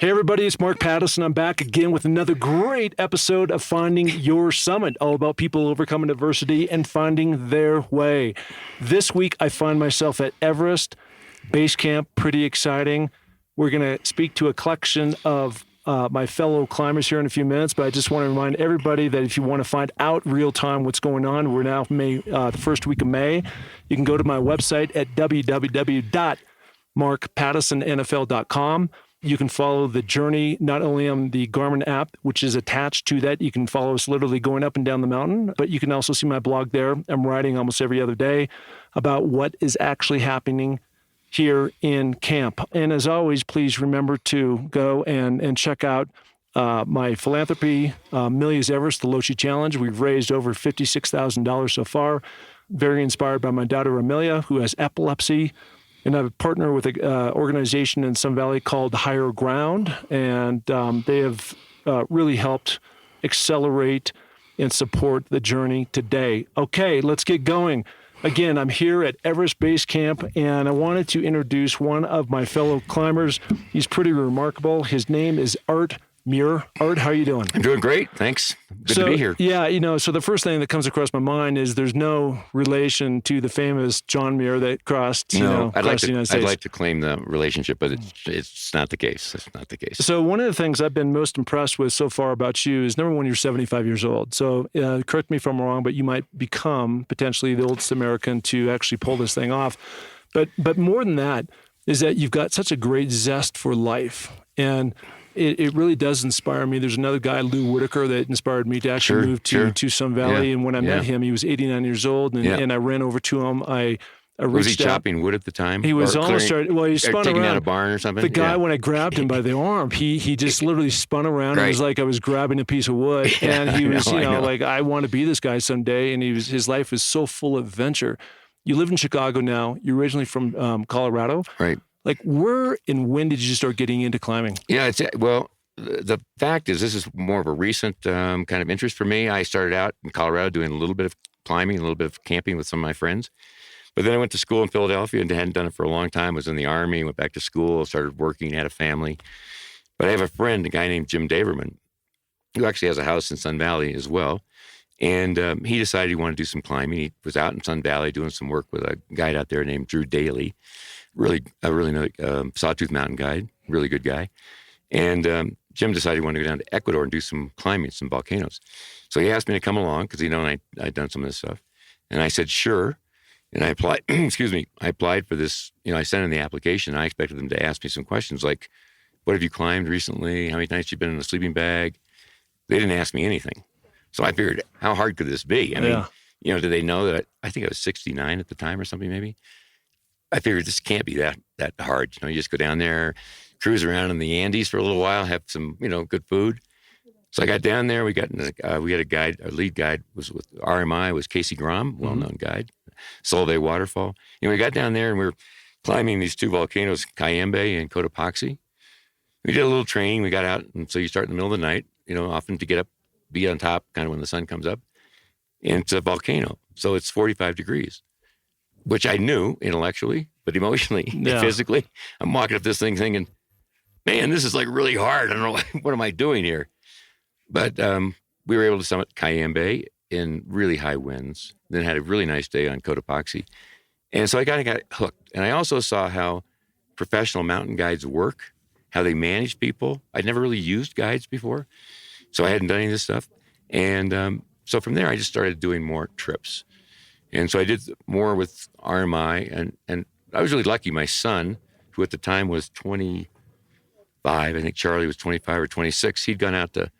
Hey everybody, it's Mark Pattison. I'm back again with another great episode of Finding Your Summit, all about people overcoming adversity and finding their way. This week, I find myself at Everest Base Camp, pretty exciting. We're going to speak to a collection of my fellow climbers here in a few minutes, but I just want to remind everybody that if you want to find out real time what's going on, we're now the first week of May. You can go to my website at www.markpattisonnfl.com. You can follow the journey not only on the Garmin app, which is attached to that. You can follow us literally going up and down the mountain, but you can also see my blog there. I'm writing almost every other day about what is actually happening here in camp. And as always, please remember to go and check out my philanthropy, Millies Everest, the Lochi Challenge. We've raised over $56,000 so far. Very inspired by my daughter, Amelia, who has epilepsy. And I have a partner with an organization in Sun Valley called Higher Ground, and they have really helped accelerate and support the journey today. Okay, let's get going. Again, I'm here at Everest Base Camp, and I wanted to introduce one of my fellow climbers. He's pretty remarkable. His name is Art Muir. Art, how are you doing? I'm doing great. Thanks. Good to be here. Yeah, so the first thing that comes across my mind is there's no relation to the famous John Muir that crossed, the United States. I'd like to claim the relationship, but it's not the case. It's not the case. So one of the things I've been most impressed with so far about you is, number one, you're 75 years old. So correct me if I'm wrong, but you might become potentially the oldest American to actually pull this thing off. But more than that is that you've got such a great zest for life. And it really does inspire me. There's another guy, Lou Whitaker, that inspired me to actually move to Sun Valley. Yeah. And when I met him, he was 89 years old, and I ran over to him. I was he chopping wood at the time? He was almost started. Well, he spun taking around. Out a barn or something. The guy, when I grabbed him by the arm, he just literally spun around. Right. It was like I was grabbing a piece of wood, and he was, like, I want to be this guy someday. And his life is so full of adventure. You live in Chicago now. You're originally from Colorado, right? Like, where and when did you start getting into climbing? Yeah, the fact is, this is more of a recent kind of interest for me. I started out in Colorado doing a little bit of climbing, a little bit of camping with some of my friends. But then I went to school in Philadelphia and hadn't done it for a long time. I was in the Army, went back to school, started working, had a family. But I have a friend, a guy named Jim Daverman, who actually has a house in Sun Valley as well. And he decided he wanted to do some climbing. He was out in Sun Valley doing some work with a guide out there named Drew Daly. Really Sawtooth Mountain guide, really good guy. And Jim decided he wanted to go down to Ecuador and do some climbing, some volcanoes. So he asked me to come along because I'd done some of this stuff. And I said, sure. And I applied, I applied for this, I sent in the application. I expected them to ask me some questions like, what have you climbed recently? How many nights have you been in a sleeping bag? They didn't ask me anything. So I figured, how hard could this be? I mean, did they know that I think I was 69 at the time or something maybe? I figured this can't be that hard. You just go down there, cruise around in the Andes for a little while, have some, good food. So I got down there. We had a guide. Our lead guide was with RMI, was Casey Grom, well-known guide, Solvay Waterfall. We got down there and we were climbing these two volcanoes, Cayambe and Cotopaxi. We did a little training. We got out, and so you start in the middle of the night, often to get up, be on top kind of when the sun comes up. And it's a volcano, so it's 45 degrees, which I knew intellectually, but emotionally and physically, I'm walking up this thing thinking, man, this is like really hard. I don't know, what am I doing here? But we were able to summit Cayambe in really high winds, then had a really nice day on Cotopaxi. And so I kind of got hooked. And I also saw how professional mountain guides work, how they manage people. I'd never really used guides before, so I hadn't done any of this stuff. And so from there, I just started doing more trips. And so I did more with RMI, and I was really lucky. My son, who at the time was 25, I think Charlie was 25 or 26, he'd gone out to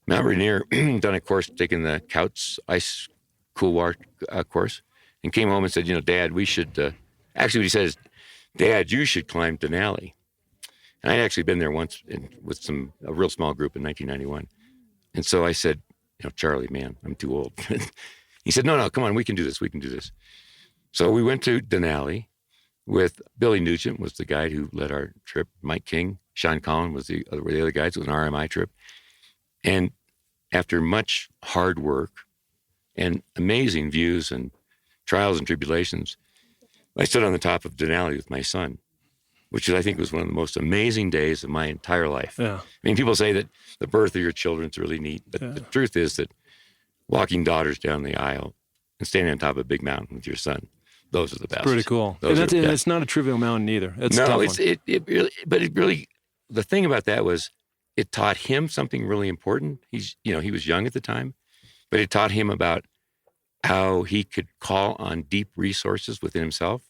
Mount Rainier, done a course, taking the Couts Ice Cool Water course, and came home and said, Dad, we should, actually what he said is, Dad, you should climb Denali. And I'd actually been there once with a real small group in 1991. And so I said, Charlie, man, I'm too old. He said, no, come on, we can do this. So we went to Denali with Billy Nugent was the guide who led our trip. Mike King, Sean Collin were the other guides. It was an RMI trip. And after much hard work and amazing views and trials and tribulations, I stood on the top of Denali with my son. which I think was one of the most amazing days of my entire life. Yeah. I mean, people say that the birth of your children is really neat, but the truth is that walking daughters down the aisle and standing on top of a big mountain with your son, those are the best. Pretty cool. And it's not a trivial mountain either. It's a tough one. It really, the thing about that was it taught him something really important. He was young at the time, but it taught him about how he could call on deep resources within himself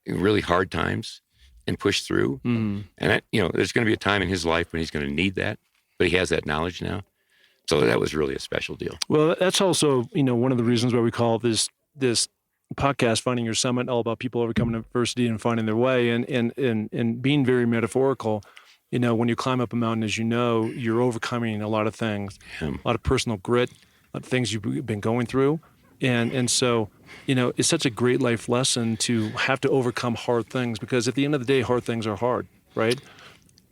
in really hard times and push through. And there's going to be a time in his life when he's going to need that, but he has that knowledge now. So that was really a special deal. Well, that's also, one of the reasons why we call this podcast Finding Your Summit, all about people overcoming adversity and finding their way and being very metaphorical. When you climb up a mountain, as you know, you're overcoming a lot of things, a lot of personal grit, a lot of things you've been going through. And so, it's such a great life lesson to have to overcome hard things, because at the end of the day, hard things are hard, right?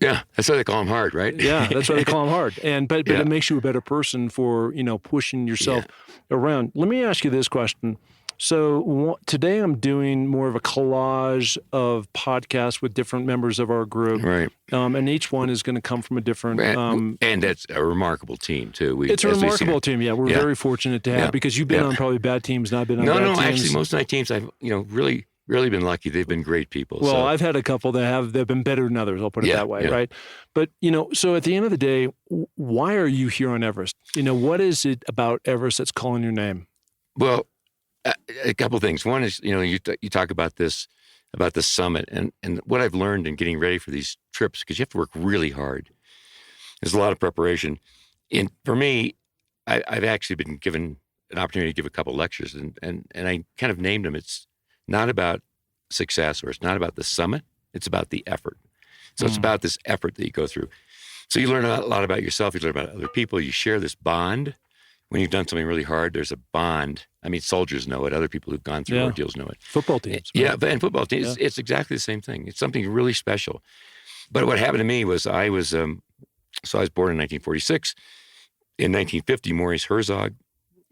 Yeah, that's why they call them hard, right? Yeah, that's why they call them hard. But it makes you a better person for, pushing yourself around. Let me ask you this question. So today I'm doing more of a collage of podcasts with different members of our group. Right. And each one is going to come from a different... and that's a remarkable team, too. It's a remarkable team, yeah. We're very fortunate to have, because you've been on probably bad teams, and I've been on bad teams. No, actually, most of my teams, I've, really been lucky. They've been great people. Well, I've had a couple they've been better than others, I'll put it that way, right? But, so at the end of the day, why are you here on Everest? What is it about Everest that's calling your name? Well, a couple of things. One is, you talk about the summit and what I've learned in getting ready for these trips, because you have to work really hard. There's a lot of preparation. And for me, I've actually been given an opportunity to give a couple of lectures, and I kind of named them. It's not about success, or it's not about the summit. It's about the effort. So it's about this effort that you go through. So you learn a lot about yourself. You learn about other people. You share this bond. When you've done something really hard, there's a bond. I mean, soldiers know it. Other people who've gone through ordeals know it. Football teams. Right? Yeah, and football teams, it's exactly the same thing. It's something really special. But what happened to me was I was born in 1946. In 1950, Maurice Herzog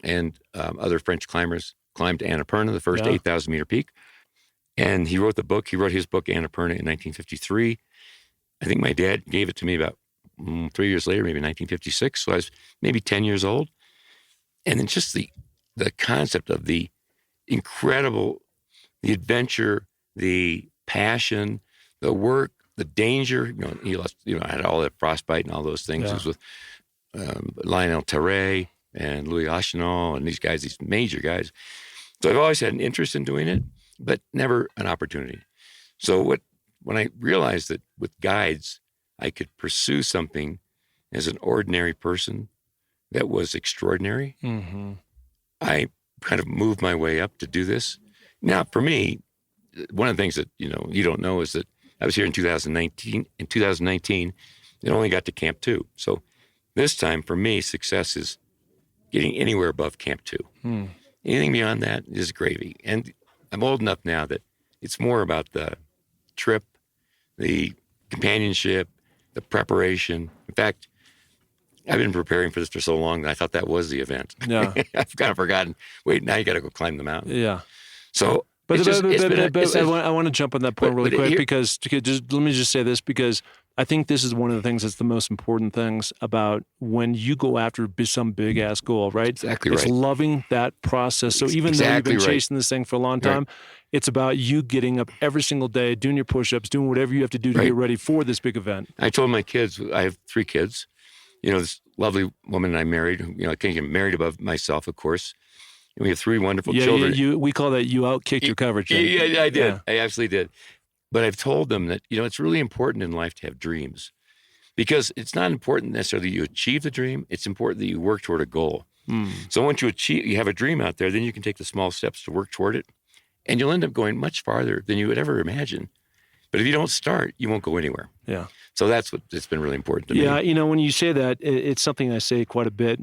and other French climbers climbed Annapurna, the first 8,000-meter peak. And he wrote the book. He wrote his book, Annapurna, in 1953. I think my dad gave it to me about 3 years later, maybe 1956. So I was maybe 10 years old. And then just the concept of the incredible, the adventure, the passion, the work, the danger. I had all that frostbite and all those things. Yeah. It was with Lionel Terray and Louis Achenal and these guys, these major guys. So I've always had an interest in doing it, but never an opportunity. So when I realized that with guides, I could pursue something as an ordinary person that was extraordinary, I kind of moved my way up to do this. Now, for me, one of the things that, you don't know is that I was here in 2019. In 2019, it only got to Camp 2. So this time, for me, success is getting anywhere above Camp 2. Anything beyond that is gravy. And I'm old enough now that it's more about the trip, the companionship, the preparation. In fact, I've been preparing for this for so long that I thought that was the event. Yeah. I've kind of forgotten. Wait, now you got to go climb the mountain. Yeah. So, I want to jump on that point really quick, because let me just say this, because I think this is one of the things that's the most important things about when you go after some big ass goal, right? Exactly right. It's loving that process. So even though you've been chasing this thing for a long time, it's about you getting up every single day, doing your push-ups, doing whatever you have to do to get ready for this big event. I told my kids, I have 3 kids. This lovely woman I married, I can't get married above myself, of course. And we have 3 wonderful children. We call that you outkicked your coverage. Yeah, I did. Yeah. I absolutely did. But I've told them that, it's really important in life to have dreams, because it's not important necessarily you achieve the dream. It's important that you work toward a goal. So once you have a dream out there, then you can take the small steps to work toward it, and you'll end up going much farther than you would ever imagine. But if you don't start, you won't go anywhere. Yeah. So that's it's been really important to me. Yeah, when you say that, it's something I say quite a bit,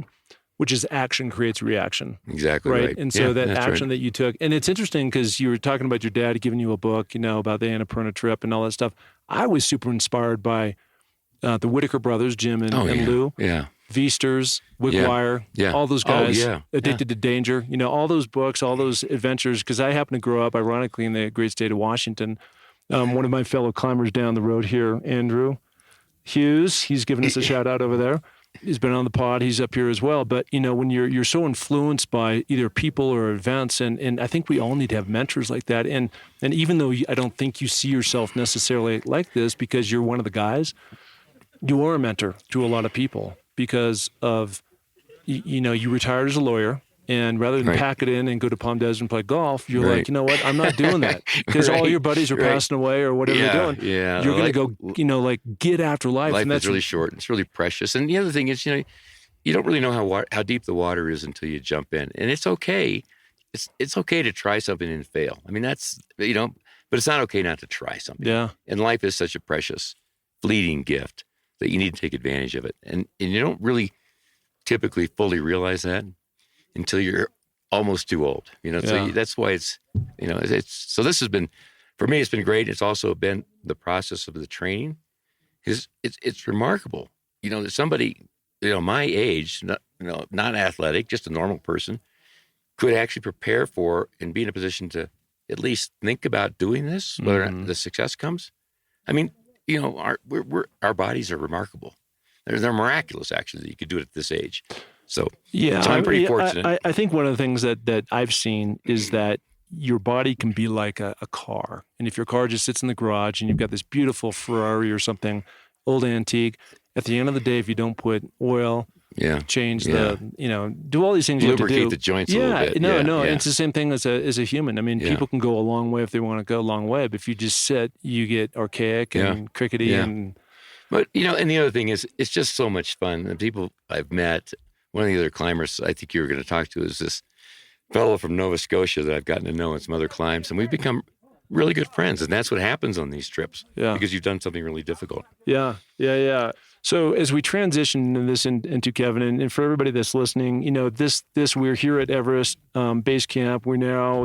which is action creates reaction. Exactly right. And so that action that you took, and it's interesting because you were talking about your dad giving you a book, about the Annapurna trip and all that stuff. I was super inspired by the Whitaker brothers, Jim and Lou. Yeah. Veasters, Wickwire, all those guys, Addicted to Danger, all those books, all those adventures, because I happen to grow up, ironically, in the great state of Washington. One of my fellow climbers down the road here, Andrew Hughes, he's given us a shout out over there. He's been on the pod. He's up here as well. But, when you're so influenced by either people or events, and I think we all need to have mentors like that. And even though I don't think you see yourself necessarily like this because you're one of the guys, you are a mentor to a lot of people because of, you retired as a lawyer. And rather than pack it in and go to Palm Desert and play golf, you're like, you know what? I'm not doing that because all your buddies are passing away or whatever they're doing. Yeah, you're going to go, get after life. Life and that's is really short. It's really precious. And the other thing is, you don't really know how deep the water is until you jump in. And it's okay. It's okay to try something and fail. I mean, that's, but it's not okay not to try something. Yeah. And life is such a precious, fleeting gift that you need to take advantage of it. And you don't really typically fully realize that until you're almost too old, So that's why it's so this has been, for me, it's been great. It's also been the process of the training, because it's remarkable, that somebody, my age, not athletic, just a normal person, could actually prepare for and be in a position to at least think about doing this, whether or not the success comes. I mean, our bodies are remarkable. They're miraculous, actually, that you could do it at this age. So I'm pretty fortunate. I think one of the things that I've seen is that your body can be like a car. And if your car just sits in the garage and you've got this beautiful Ferrari or something, old antique, at the end of the day, if you don't put oil, change the, do all these things you have to do. Lubricate the joints a little bit. No. It's the same thing as a human. I mean, people can go a long way if they want to go a long way, but if you just sit, you get archaic and crickety and... But, and the other thing is, it's just so much fun. The people I've met, one of the other climbers I think you were going to talk to is this fellow from Nova Scotia that I've gotten to know in some other climbs, and we've become really good friends. And that's what happens on these trips because you've done something really difficult. Yeah. So as we transition into Kevin, and for everybody that's listening, this we're here at Everest Base Camp.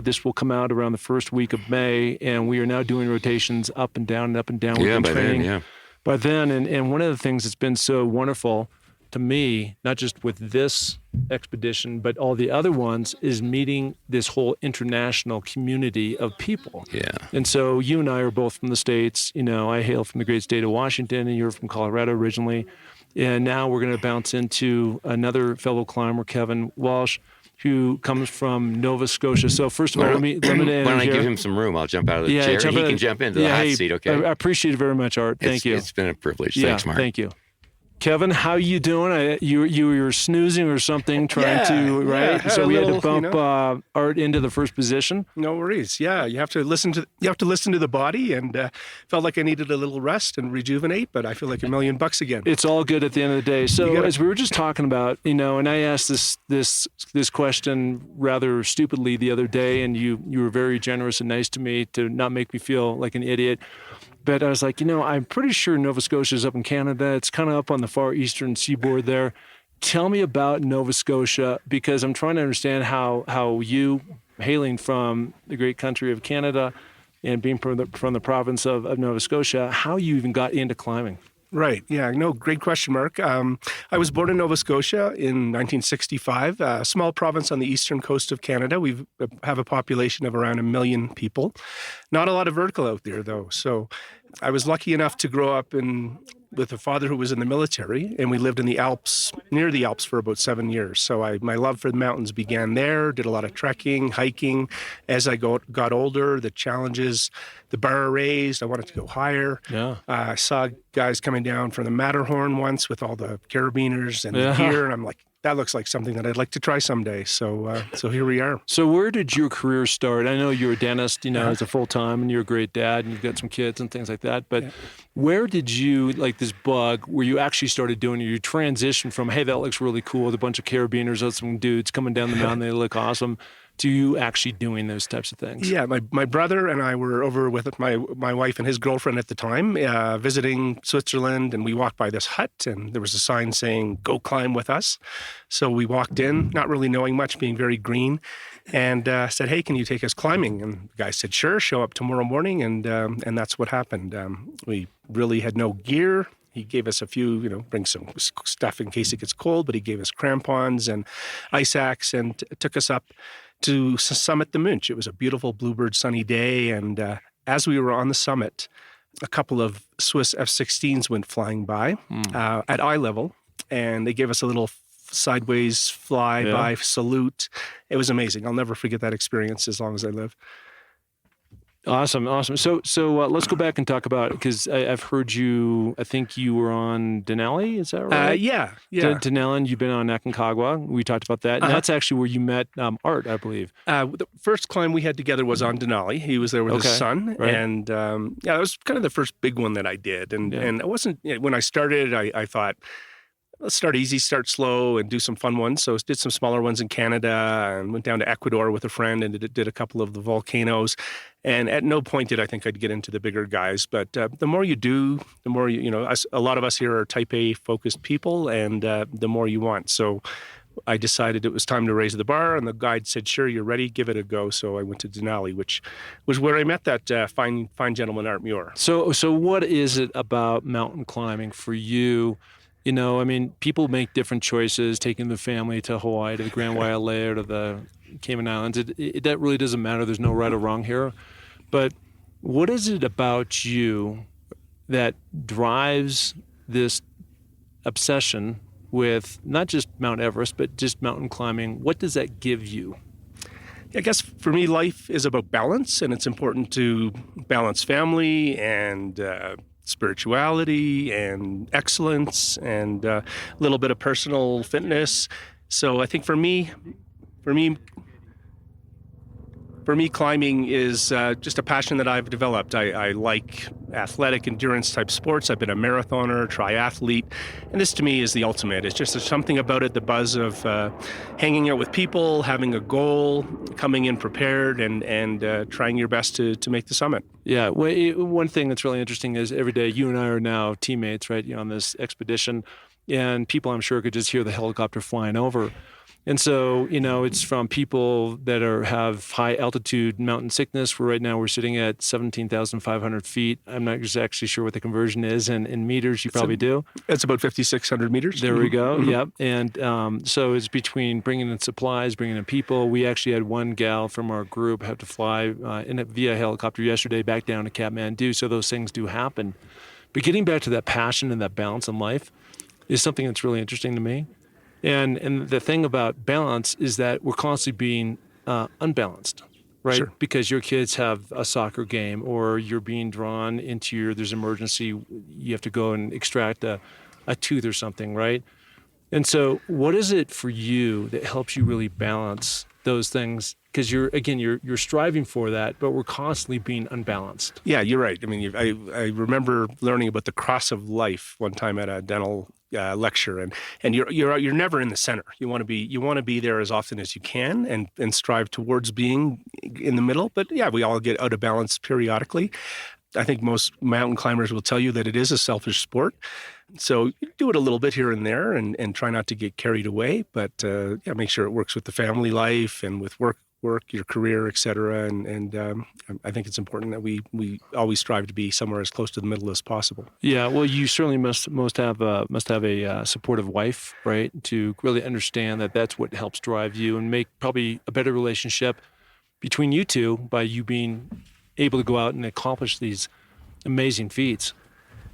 This will come out around the first week of May, and we are now doing rotations up and down and up and down. Yeah, by then. By then, and one of the things that's been so wonderful to me, not just with this expedition, but all the other ones, is meeting this whole international community of people. Yeah. And so you and I are both from the States. I hail from the great state of Washington, and you're from Colorado originally. And now we're going to bounce into another fellow climber, Kevin Walsh, who comes from Nova Scotia. So first of all, let me why don't I give him some room? I'll jump out of the chair. He can jump into the hot seat, okay? I appreciate it very much, Art. Thank you. It's been a privilege. Thanks, Mark. Thank you. Kevin, how you doing? You were snoozing or something, trying to, right? Yeah, so we had to bump Art into the first position. No worries. Yeah, you have to listen to the body, and felt like I needed a little rest and rejuvenate, but I feel like $1,000,000 again. It's all good at the end of the day. So as we were just talking about, and I asked this question rather stupidly the other day, and you were very generous and nice to me to not make me feel like an idiot. But I was like, I'm pretty sure Nova Scotia is up in Canada. It's kind of up on the far eastern seaboard there. Tell me about Nova Scotia, because I'm trying to understand how you, hailing from the great country of Canada and being from the province of Nova Scotia, how you even got into climbing. Right. Yeah. No, great question, Mark. I was born in Nova Scotia in 1965, a small province on the eastern coast of Canada. We have a population of around 1 million people. Not a lot of vertical out there, though. So I was lucky enough to grow up with a father who was in the military, and we lived in the Alps, near the Alps, for about 7 years. So my love for the mountains began there, did a lot of trekking, hiking. As I got older, the challenges, the bar raised, I wanted to go higher. Yeah. I saw guys coming down from the Matterhorn once with all the carabiners and the gear, and I'm like, that looks like something that I'd like to try someday. So here we are. So where did your career start? I know you're a dentist, as a full-time, and you're a great dad, and you've got some kids and things like that. But where did you, like this bug, where you actually started doing your transition from, hey, that looks really cool, with a bunch of carabiners, that's some dudes coming down the mountain, they look awesome, to you actually doing those types of things? Yeah, my brother and I were over with my wife and his girlfriend at the time, visiting Switzerland, and we walked by this hut, and there was a sign saying, "Go climb with us." So we walked in, not really knowing much, being very green, and said, "Hey, can you take us climbing?" And the guy said, "Sure, show up tomorrow morning," and that's what happened. We really had no gear. He gave us a few, bring some stuff in case it gets cold, but he gave us crampons and ice axe and took us up to summit the Munch. It was a beautiful bluebird sunny day, and as we were on the summit, a couple of Swiss F-16s went flying by at eye level, and they gave us a little sideways fly-by salute. It was amazing. I'll never forget that experience as long as I live. Awesome. So let's go back and talk about, because I've heard you, I think you were on Denali, is that right? Yeah. Denali, and you've been on Aconcagua. We talked about that. And that's actually where you met Art, I believe. The first climb we had together was on Denali. He was there with his son. Right. And that was kind of the first big one that I did. And it wasn't, when I started, I thought, let's start easy, start slow, and do some fun ones. So I did some smaller ones in Canada and went down to Ecuador with a friend and did a couple of the volcanoes. And at no point did I think I'd get into the bigger guys. But the more you do, the more, a lot of us here are type A focused people, and the more you want. So I decided it was time to raise the bar, and the guide said, sure, you're ready, give it a go. So I went to Denali, which was where I met that fine gentleman, Art Muir. So what is it about mountain climbing for you? People make different choices, taking the family to Hawaii, to the Grand Wailea, or to the Cayman Islands. That really doesn't matter. There's no right or wrong here. But what is it about you that drives this obsession with not just Mount Everest, but just mountain climbing? What does that give you? I guess for me, life is about balance, and it's important to balance family and spirituality and excellence and a little bit of personal fitness. So I think for me, climbing is just a passion that I've developed. I like athletic endurance type sports. I've been a marathoner, triathlete, and this to me is the ultimate. It's just there's something about it, the buzz of hanging out with people, having a goal, coming in prepared, and trying your best to make the summit. Yeah, well, one thing that's really interesting is every day you and I are now teammates, right, on this expedition, and people I'm sure could just hear the helicopter flying over. And so, it's from people that have high altitude mountain sickness, where right now we're sitting at 17,500 feet. I'm not actually sure what the conversion is in meters. You probably do. It's about 5,600 meters. There we go. Mm-hmm. Yep. And so it's between bringing in supplies, bringing in people. We actually had one gal from our group have to fly via helicopter yesterday back down to Kathmandu. So those things do happen. But getting back to that passion and that balance in life is something that's really interesting to me. And the thing about balance is that we're constantly being unbalanced, right? Sure. Because your kids have a soccer game, or you're being drawn into there's emergency, you have to go and extract a tooth or something, right? And so what is it for you that helps you really balance those things? Because you're striving for that, but we're constantly being unbalanced. Yeah, you're right. I remember learning about the cross of life one time at a dental lecture, and you're never in the center. You want to be there as often as you can, and strive towards being in the middle. But yeah, we all get out of balance periodically. I think most mountain climbers will tell you that it is a selfish sport. So you do it a little bit here and there, and try not to get carried away. But make sure it works with the family life and with work, your career, et cetera. And I think it's important that we always strive to be somewhere as close to the middle as possible. Yeah, well, you certainly must have a supportive wife, right? To really understand that that's what helps drive you and make probably a better relationship between you two by you being able to go out and accomplish these amazing feats.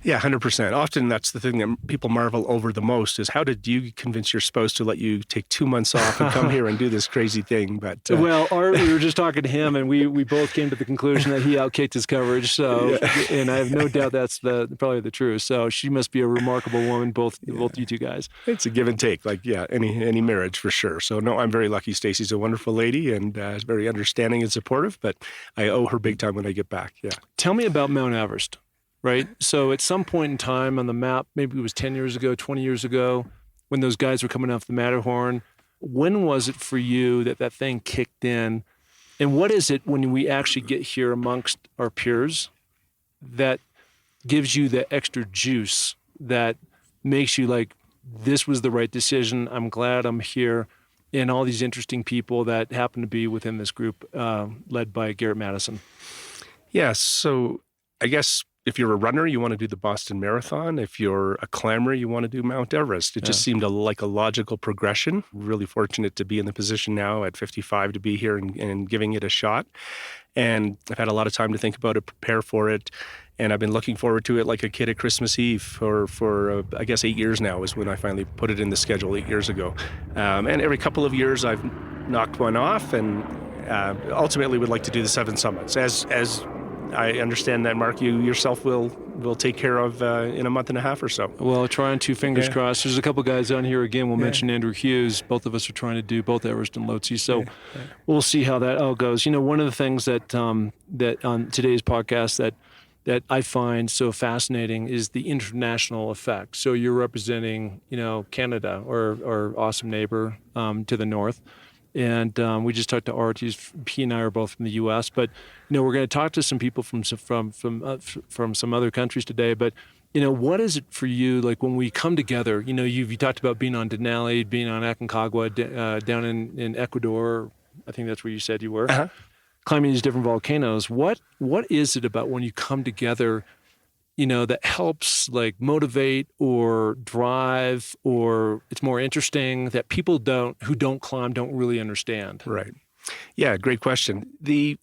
Yeah, 100%. Often that's the thing that people marvel over the most is how did you convince your spouse to let you take 2 months off and come here and do this crazy thing? But well, we were just talking to him, and we both came to the conclusion that he outkicked his coverage. So, and I have no doubt that's probably the truth. So she must be a remarkable woman, both you two guys. It's a give and take, like any marriage for sure. So no, I'm very lucky. Stacy's a wonderful lady and very understanding and supportive. But I owe her big time when I get back. Yeah. Tell me about Mount Everest. Right. So at some point in time on the map, maybe it was 10 years ago, 20 years ago, when those guys were coming off the Matterhorn, when was it for you that thing kicked in? And what is it when we actually get here amongst our peers that gives you the extra juice that makes you like, this was the right decision. I'm glad I'm here. And all these interesting people that happen to be within this group led by Garrett Madison. Yeah. So I guess if you're a runner, you want to do the Boston Marathon. If you're a climber, you want to do Mount Everest. It just seemed like a logical progression. Really fortunate to be in the position now at 55 to be here and giving it a shot. And I've had a lot of time to think about it, prepare for it. And I've been looking forward to it like a kid at Christmas Eve for I guess 8 years now is when I finally put it in the schedule 8 years ago. And every couple of years I've knocked one off, and ultimately would like to do the 7 summits. As I understand that, Mark, you yourself will take care of in a month and a half or so. Well, trying to, fingers crossed. There's a couple guys on here again. We'll mention Andrew Hughes. Both of us are trying to do both Everest and Lhotse. So we'll see how that all goes. One of the things that that on today's podcast that I find so fascinating is the international effect. So you're representing, Canada, or awesome neighbor to the north. And we just talked to Art. He and I are both from the U.S., but we're going to talk to some people from some other countries today. But what is it for you like when we come together? You talked about being on Denali, being on Aconcagua down in Ecuador. I think that's where you said you were. Uh-huh. Climbing these different volcanoes. What is it about when you come together, that helps like motivate or drive, or it's more interesting that people who don't climb don't really understand? Right. Yeah, great question. The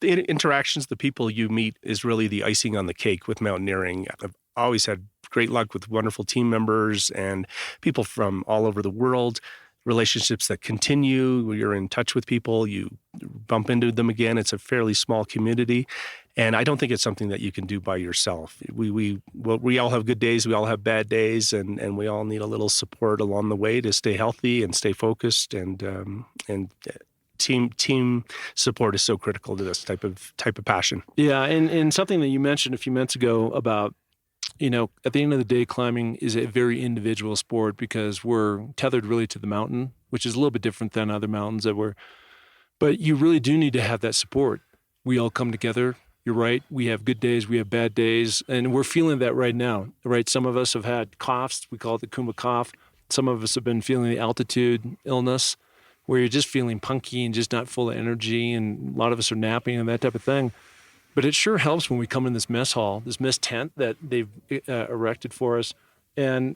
interactions, the people you meet is really the icing on the cake with mountaineering. I've always had great luck with wonderful team members and people from all over the world. Relationships that continue. You're in touch with people. You bump into them again. It's a fairly small community, and I don't think it's something that you can do by yourself. We all have good days. We all have bad days, and we all need a little support along the way to stay healthy and stay focused. And team support is so critical to this type of passion. Yeah, and something that you mentioned a few minutes ago about, at the end of the day, climbing is a very individual sport because we're tethered really to the mountain, which is a little bit different than other mountains but you really do need to have that support. We all come together. You're right. We have good days. We have bad days. And we're feeling that right now, right? Some of us have had coughs. We call it the Kuma cough. Some of us have been feeling the altitude illness where you're just feeling punky and just not full of energy. And a lot of us are napping and that type of thing. But it sure helps when we come in this mess hall, this mess tent that they've erected for us, and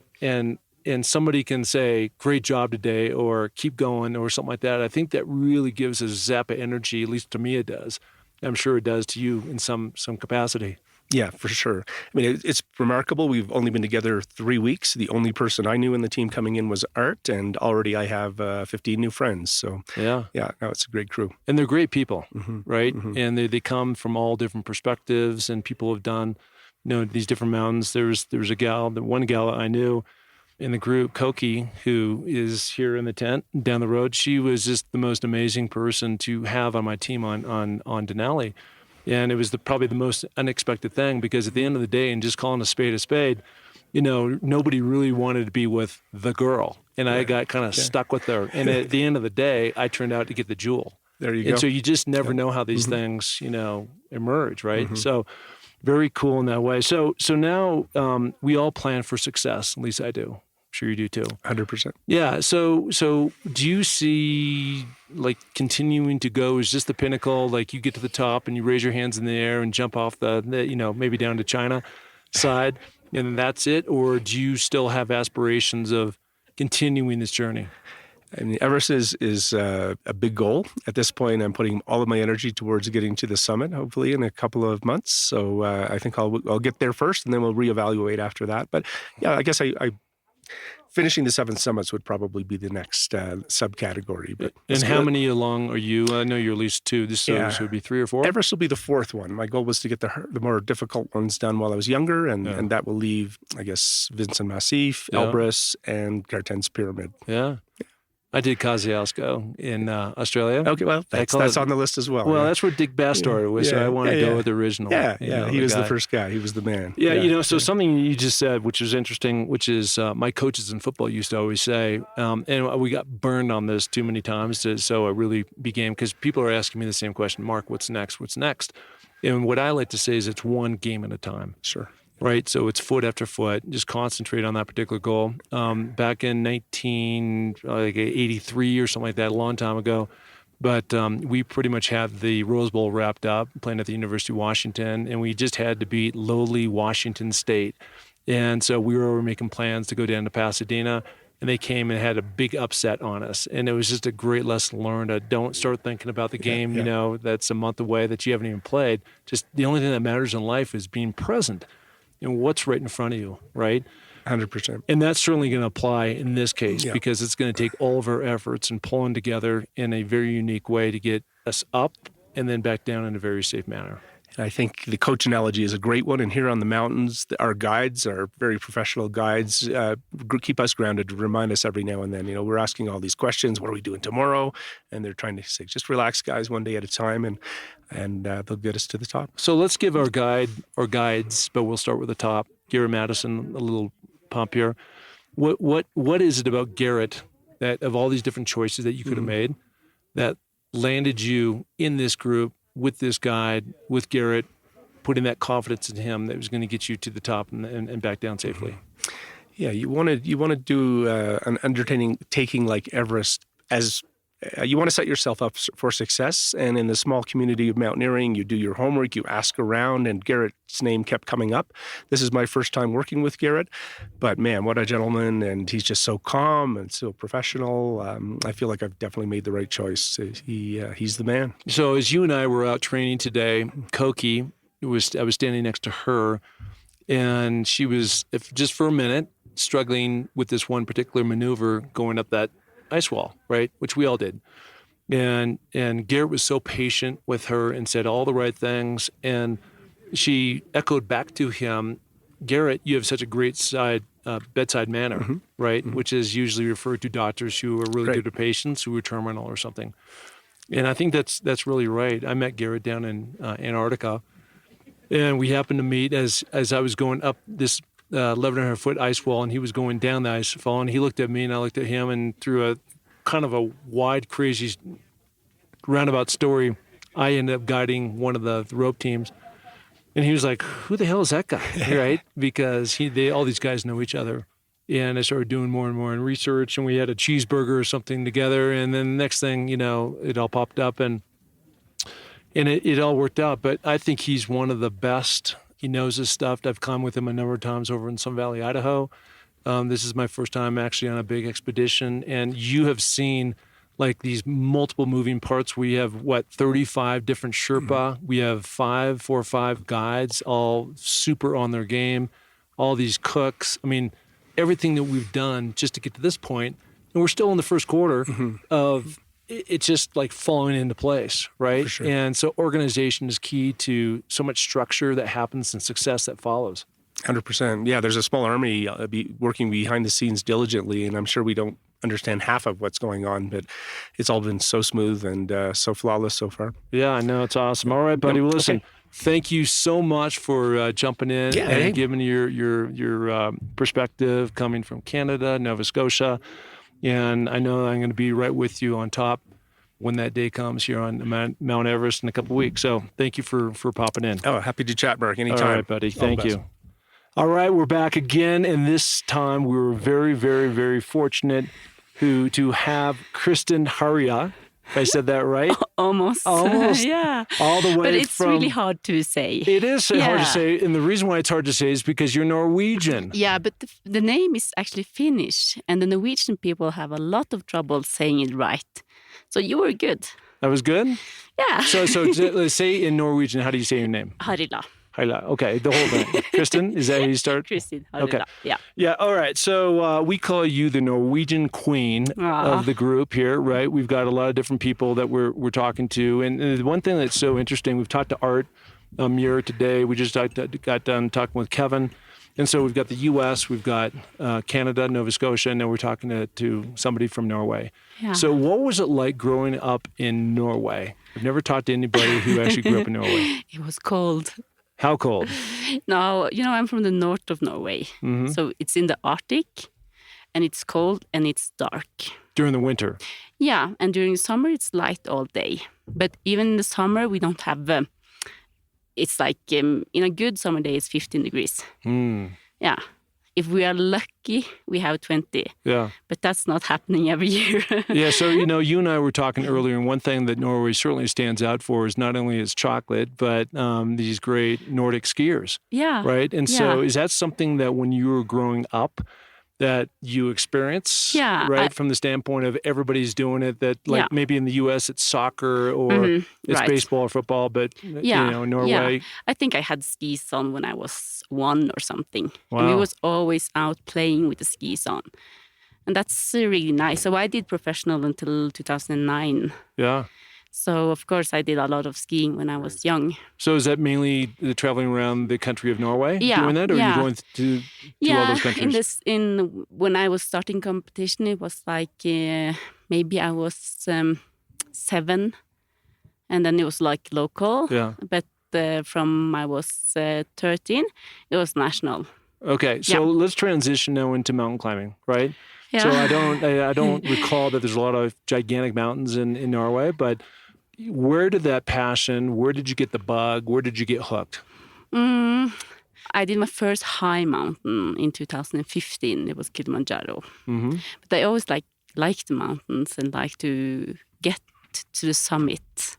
somebody can say, "Great job today," or "Keep going," or something like that. I think that really gives us a zap of energy. At least to me, it does. I'm sure it does to you in some capacity. Yeah, for sure. I mean, it's remarkable. We've only been together 3 weeks. The only person I knew in the team coming in was Art, and already I have 15 new friends. So no, it's a great crew. And they're great people, right? Mm-hmm. And they come from all different perspectives, and people have done, these different mountains. There was one gal I knew in the group, Koki, who is here in the tent down the road. She was just the most amazing person to have on my team on Denali. And it was probably the most unexpected thing because at the end of the day, and just calling a spade, nobody really wanted to be with the girl. And I got kind of stuck with her. And at the end of the day, I turned out to get the jewel. There you go. And so you just never know how these things, emerge, right? Mm-hmm. So very cool in that way. So now we all plan for success. At least I do. I'm sure you do too. 100%. Yeah. So do you see like continuing to go? Is this the pinnacle? Like you get to the top and you raise your hands in the air and jump off the maybe down to China side and that's it? Or do you still have aspirations of continuing this journey? I mean, Everest is a big goal. At this point, I'm putting all of my energy towards getting to the summit, hopefully in a couple of months. So I think I'll get there first and then we'll reevaluate after that. But yeah, I guess I finishing the 7 summits would probably be the next subcategory. But and how many along are you? I know you're at least 2. This would be 3 or 4? Everest will be the 4th one. My goal was to get the more difficult ones done while I was younger, and that will leave, I guess, Vincent Massif, Elbrus, and Garten's Pyramid. Yeah. I did Kosciuszko in Australia. Okay, well, that's on the list as well. Well, that's where Dick Bass started with, so I want to go with the original. Yeah, he was the first guy. He was the man. So something you just said, which was interesting, which is my coaches in football used to always say, and we got burned on this too many times, so I really began, because people are asking me the same question, Mark, what's next? What's next? And what I like to say is it's one game at a time. Sure. Right, so it's foot after foot. Just concentrate on that particular goal. Back in 1983 or something like that, a long time ago, but we pretty much had the Rose Bowl wrapped up, playing at the University of Washington, and we just had to beat lowly Washington State. And so we were making plans to go down to Pasadena and they came and had a big upset on us. And it was just a great lesson learned. Don't start thinking about the game, that's a month away that you haven't even played. Just the only thing that matters in life is being present and what's right in front of you, right? 100%. And that's certainly going to apply in this case because it's going to take all of our efforts and pulling together in a very unique way to get us up and then back down in a very safe manner. And I think the coach analogy is a great one. And here on the mountains, our guides, our very professional guides, keep us grounded, remind us every now and then. We're asking all these questions. What are we doing tomorrow? And they're trying to say, just relax, guys, one day at a time, and they'll get us to the top. So let's give our guides, but we'll start with the top. Garrett Madison, a little pump here. What is it about Garrett that of all these different choices that you could have made that landed you in this group with this guide, with Garrett, putting that confidence in him that was going to get you to the top and back down safely? Yeah, you want to do an undertaking like Everest as you want to set yourself up for success. And in the small community of mountaineering, you do your homework, you ask around, and Garrett's name kept coming up. This is my first time working with Garrett, but man, what a gentleman. And he's just so calm and so professional. I feel like I've definitely made the right choice. He's the man. So as you and I were out training today, Koki, I was standing next to her, and she was, just for a minute, struggling with this one particular maneuver going up that ice wall, right? Which we all did. And Garrett was so patient with her and said all the right things. And she echoed back to him, Garrett, you have such a great bedside manner, right? Which is usually referred to doctors who are really good to patients who are terminal or something. And I think that's really right. I met Garrett down in Antarctica, and we happened to meet as I was going up this 1,100-foot ice wall, and he was going down the ice wall, and he looked at me and I looked at him, and through a kind of a wide, crazy roundabout story, I ended up guiding one of the rope teams, and he was like, who the hell is that guy, right? Because all these guys know each other. And I started doing more and more in research, and we had a cheeseburger or something together, and then the next thing, it all popped up, and it all worked out. But I think he's one of the best. He knows his stuff. I've climbed with him a number of times over in Sun Valley, Idaho. This is my first time actually on a big expedition. And you have seen like these multiple moving parts. We have 35 different Sherpa. We have 4 or 5 guides, all super on their game. All these cooks. I mean, everything that we've done just to get to this point, and we're still in the first quarter of it's just like falling into place, right? Sure. And so organization is key to so much structure that happens and success that follows. 100%. Yeah, there's a small army working behind the scenes diligently, and I'm sure we don't understand half of what's going on, but it's all been so smooth and so flawless so far. Yeah, I know. It's awesome. All right, buddy. Well, listen, thank you so much for jumping in and giving your perspective coming from Canada, Nova Scotia. And I know I'm going to be right with you on top when that day comes here on Mount Everest in a couple of weeks. So thank you for popping in. Oh, happy to chat, Mark. Anytime. All right, buddy. Thank you. All right, we're back again. And this time we were very, very, very fortunate to have Kristen Haria. If I said that right? Almost. Yeah. All the way But it's really hard to say. It is hard to say. And the reason why it's hard to say is because you're Norwegian. Yeah, but the name is actually Finnish. And the Norwegian people have a lot of trouble saying it right. So you were good. That was good? Yeah. So let's say in Norwegian, how do you say your name? Harila. Harila. Okay, the whole thing. Kristen, is that how you start? Kristen Harila. Okay. Yeah. Yeah, all right. So we call you the Norwegian queen of the group here, right? We've got a lot of different people that we're talking to. And the one thing that's so interesting, we've talked to Art Muir today. We just got done talking with Kevin. And so we've got the U.S., we've got Canada, Nova Scotia, and then we're talking to somebody from Norway. Yeah. So what was it like growing up in Norway? I've never talked to anybody who actually grew up in Norway. It was cold. How cold? No, I'm from the north of Norway. Mm-hmm. So it's in the Arctic, and it's cold and it's dark. During the winter? Yeah, and during the summer it's light all day. But even in the summer we don't have... it's like in a good summer day it's 15 degrees. Yeah. If we are lucky, we have 20. Yeah. But that's not happening every year. Yeah, so, you and I were talking earlier, and one thing that Norway certainly stands out for is not only its chocolate, but these great Nordic skiers. Yeah. Right? And so is that something that when you were growing up, that you experience, Yeah, right? From the standpoint of everybody's doing it, that like Yeah. maybe in the US it's soccer or Mhm, it's right. baseball or football, but you Yeah, know, in Norway, I think I had skis on when I was 1 or something. And we wow. was always out playing with the skis on. And that's really nice. So I did professional until 2009. Yeah. So of course I did a lot of skiing when I was young. So is that mainly the traveling around the country of Norway Yeah, doing that, or are you yeah. going to all Yeah, those countries? when I was starting competition, it was like maybe I was 7, and then it was like local. Yeah. But from I was 13, it was national. Okay, so Yeah. let's transition now into mountain climbing, right? Yeah. So I don't recall that there's a lot of gigantic mountains in Norway, but where did that passion? Where did you get the bug? Where did you get hooked? I did my first high mountain in 2015. It was Kilimanjaro. Mm-hmm. But I always like the mountains and like to get to the summit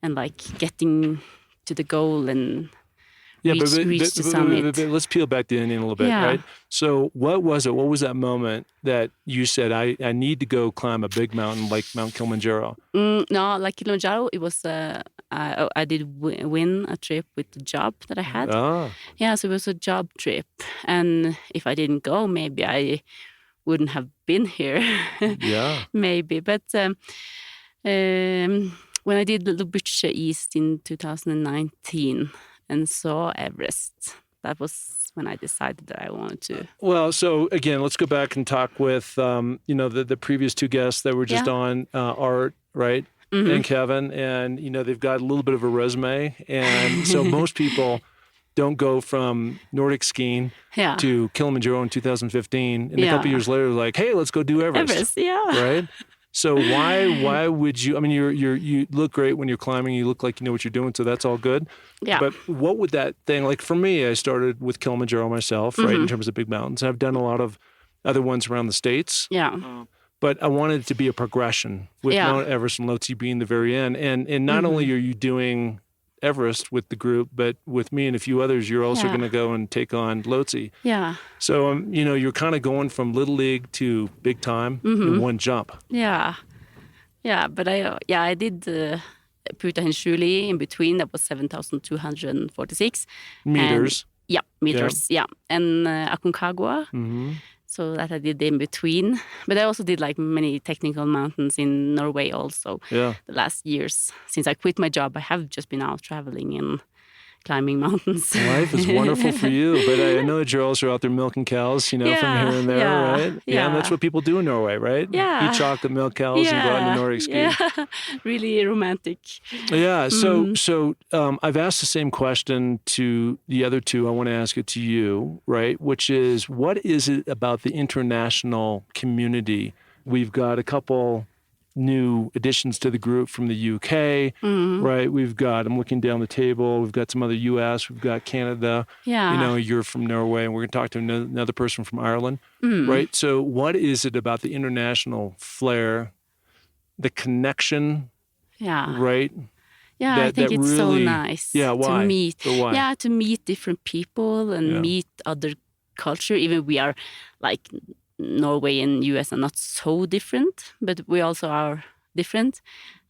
and like getting to the goal and Yeah, reach the summit. but let's peel back the onion a little bit, Yeah. right? So what was it? What was that moment that you said, I need to go climb a big mountain like Mount Kilimanjaro? No, like Kilimanjaro, it was I did win a trip with the job that I had. Ah, Yeah, so it was a job trip, and if I didn't go, maybe I wouldn't have been here. yeah. Maybe, but when I did the Lubusche East in 2019 and saw Everest, that was when I decided that I wanted to. Well, so again, let's go back and talk with the previous two guests that were just Yeah. on, Art, right, and Kevin, and they've got a little bit of a resume, and so most people don't go from Nordic skiing Yeah. to Kilimanjaro in 2015, and a Yeah. couple years later, like, hey, let's go do Everest, Everest, yeah. right? So why would you? I mean, you look great when you're climbing. You look like you know what you're doing, so that's all good. Yeah. But what would that thing like for me? I started with Kilimanjaro myself, right, in terms of big mountains. I've done a lot of other ones around the States, Yeah. but I wanted it to be a progression with Yeah. Mount Everest and Lhotse being the very end. And not only are you doing Everest with the group, but with me and a few others, you're also Yeah. going to go and take on Lhotse. Yeah. So you're kind of going from little league to big time in one jump. Yeah. Yeah, but I did Putahenshuli in between. That was 7,246 Meters. And, yeah, meters. Yeah, and Aconcagua. So that I did in between. But I also did like many technical mountains in Norway also. Yeah. The last years since I quit my job, I have just been out traveling and climbing mountains. Life is wonderful for you, but I know that you're also out there milking cows, from here and there, Yeah, right? Yeah, and that's what people do in Norway, right? Yeah. Eat chocolate, milk cows, and go out into Nordic ski. Yeah, really romantic. Yeah. So I've asked the same question to the other two. I want to ask it to you, right? Which is, what is it about the international community? We've got a couple new additions to the group from the UK, right? I'm looking down the table. We've got some other US, we've got Canada. Yeah. You're from Norway, and we're going to talk to another person from Ireland, right? So what is it about the international flair, the connection, Yeah. right? Yeah, I think it's so really- nice Yeah, why? to meet. But why? Yeah, to meet different people and Yeah. meet other culture. Even we are like Norway and US are not so different, but we also are different.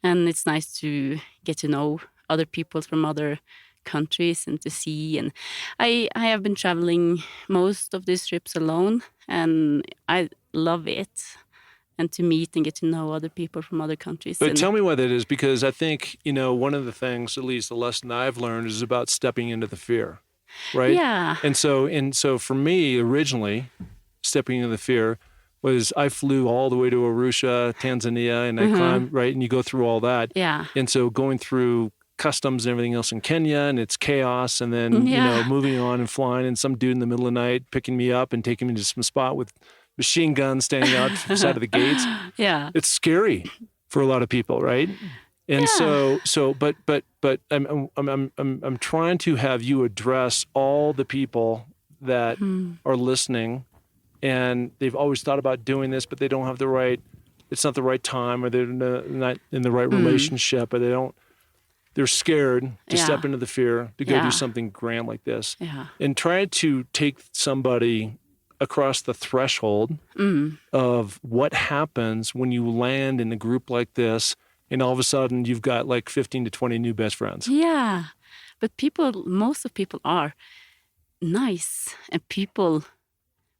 And it's nice to get to know other people from other countries and to see. And I have been traveling most of these trips alone, and I love it. And to meet and get to know other people from other countries. But and, tell me why that is, because I think, one of the things, at least the lesson I've learned, is about stepping into the fear, right? Yeah. And so for me, originally, stepping into the fear was I flew all the way to Arusha, Tanzania, and I climbed, right? And you go through all that. Yeah. And so going through customs and everything else in Kenya, and it's chaos, and then, moving on and flying, and some dude in the middle of the night picking me up and taking me to some spot with machine guns standing outside of the gates. Yeah. It's scary for a lot of people, right? And but I'm trying to have you address all the people that are listening, and they've always thought about doing this, but they don't have it's not the right time, or they're not in the right relationship, or they're scared to step into the fear to go do something grand like this. Yeah. And try to take somebody across the threshold of what happens when you land in a group like this, and all of a sudden you've got like 15 to 20 new best friends. Yeah, but most of people are nice, and people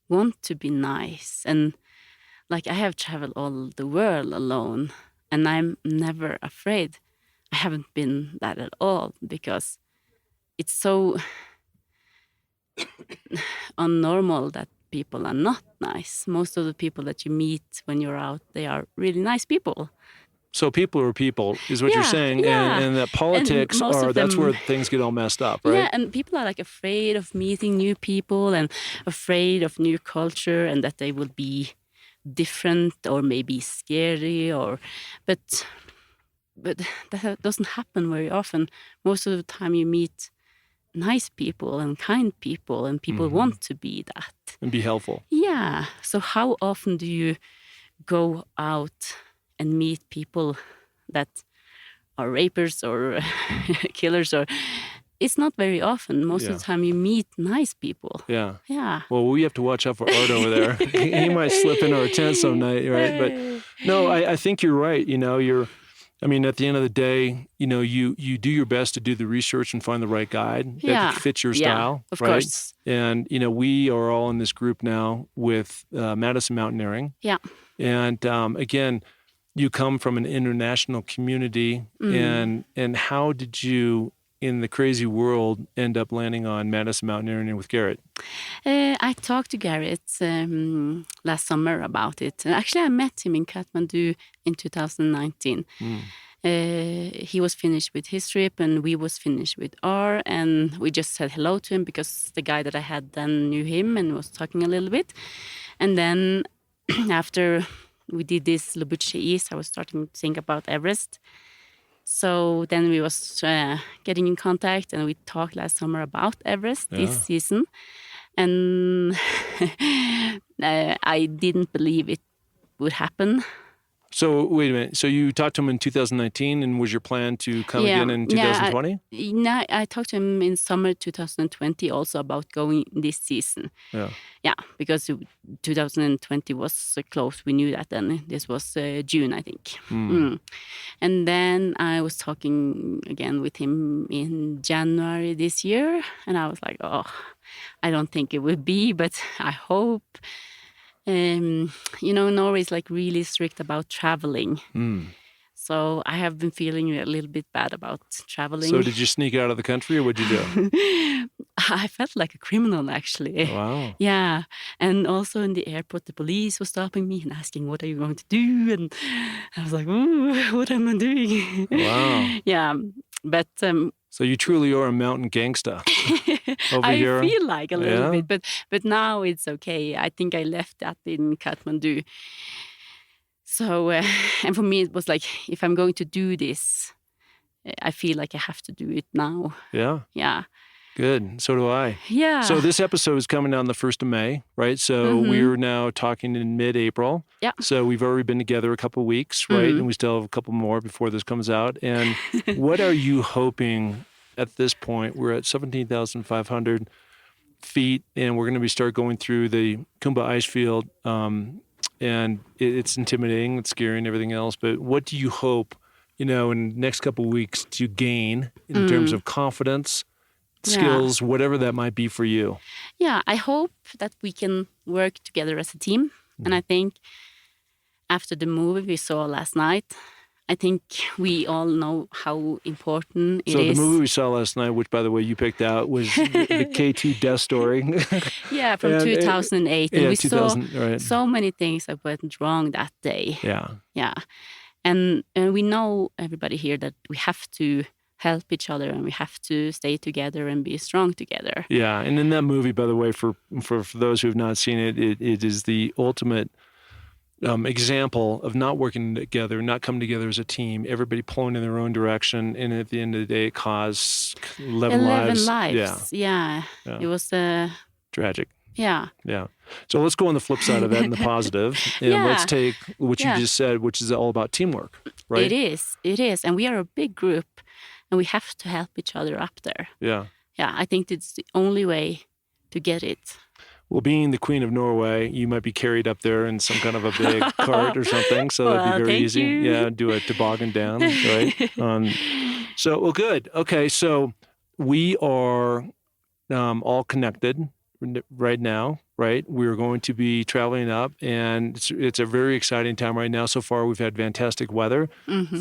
want to be nice. And like I have traveled all the world alone, and I'm never afraid. I haven't been that at all because it's so unnormal that people are not nice. Most of the people that you meet when you're out, they are really nice people. So people are people is what you're saying. Yeah. And that politics most of that's them- where things get all messed up, right? Yeah, and people are like afraid of meeting new people and afraid of new culture and that they will be different or maybe scary but that doesn't happen very often. Most of the time you meet nice people and kind people and people want to be that. And be helpful. Yeah. So how often do you go out and meet people that are rapers or killers? Or it's not very often. Most of the time you meet nice people. Yeah. Yeah. Well, we have to watch out for Art over there. He might slip into our tent some night, right? But no, I think you're right. You know, at the end of the day, you know, you do your best to do the research and find the right guide that fits your style, of right? course. And, you know, we are all in this group now with Pattison Mountaineering. Yeah. And again, you come from an international community, and how did you, in the crazy world, end up landing on Pattison Mountaineering with Garrett? I talked to Garrett last summer about it. And actually, I met him in Kathmandu in 2019. He was finished with his trip and we was finished with our, and we just said hello to him because the guy that I had then knew him and was talking a little bit. And then after we did this Lubutche East, I was starting to think about Everest. So then we was getting in contact and we talked last summer about Everest this season. And I didn't believe it would happen. So wait a minute. So you talked to him in 2019, and was your plan to come again in 2020? Yeah, I talked to him in summer 2020 also about going this season. Yeah. Yeah, because 2020 was close. We knew that then. This was June, I think. And then I was talking again with him in January this year. And I was like, oh, I don't think it would be, but I hope. You know, Norway is like really strict about traveling. So I have been feeling a little bit bad about traveling. So did you sneak out of the country, or what'd you do? I felt like a criminal, actually. Wow. Yeah. And also in the airport, the police was stopping me and asking, what are you going to do? And I was like, ooh, what am I doing? Wow. Yeah. But so you truly are a mountain gangsta over here. I feel like a little bit, but now it's okay. I think I left that in Kathmandu. So, and for me, it was like, if I'm going to do this, I feel like I have to do it now. Yeah. Yeah. Good. So do I. Yeah. So this episode is coming on the 1st of May, right? So we're now talking in mid-April. Yeah. So we've already been together a couple of weeks, right? And we still have a couple more before this comes out. And what are you hoping at this point? We're at 17,500 feet, and we're going to start going through the Kumba ice field. And it's intimidating, it's scary and everything else. But what do you hope, you know, in the next couple of weeks to gain in terms of confidence, skills, whatever that might be for you? Yeah, I hope that we can work together as a team. And I think after the movie we saw last night, I think we all know how important it is. So the movie we saw last night, which by the way you picked out, was the K2 death story. Yeah, from 2008. And we saw right. so many things that went wrong that day. Yeah. Yeah. And we know, everybody here, that we have to help each other and we have to stay together and be strong together. Yeah. And in that movie, by the way, for those who have not seen it, it is the ultimate example of not working together, not coming together as a team, everybody pulling in their own direction, and at the end of the day, it caused 11 lives. Yeah. It was tragic. Yeah. Yeah. So let's go on the flip side of that and the positive, and let's take what you just said, which is all about teamwork, right? It is, and we are a big group, and we have to help each other up there. Yeah. Yeah, I think it's the only way to get it. Well, being the Queen of Norway, you might be carried up there in some kind of a big cart or something. So that'd be very easy. You. Yeah, do a toboggan down, right? Well, good. Okay, so we are all connected right now, right? We're going to be traveling up, and it's a very exciting time right now. So far, we've had fantastic weather.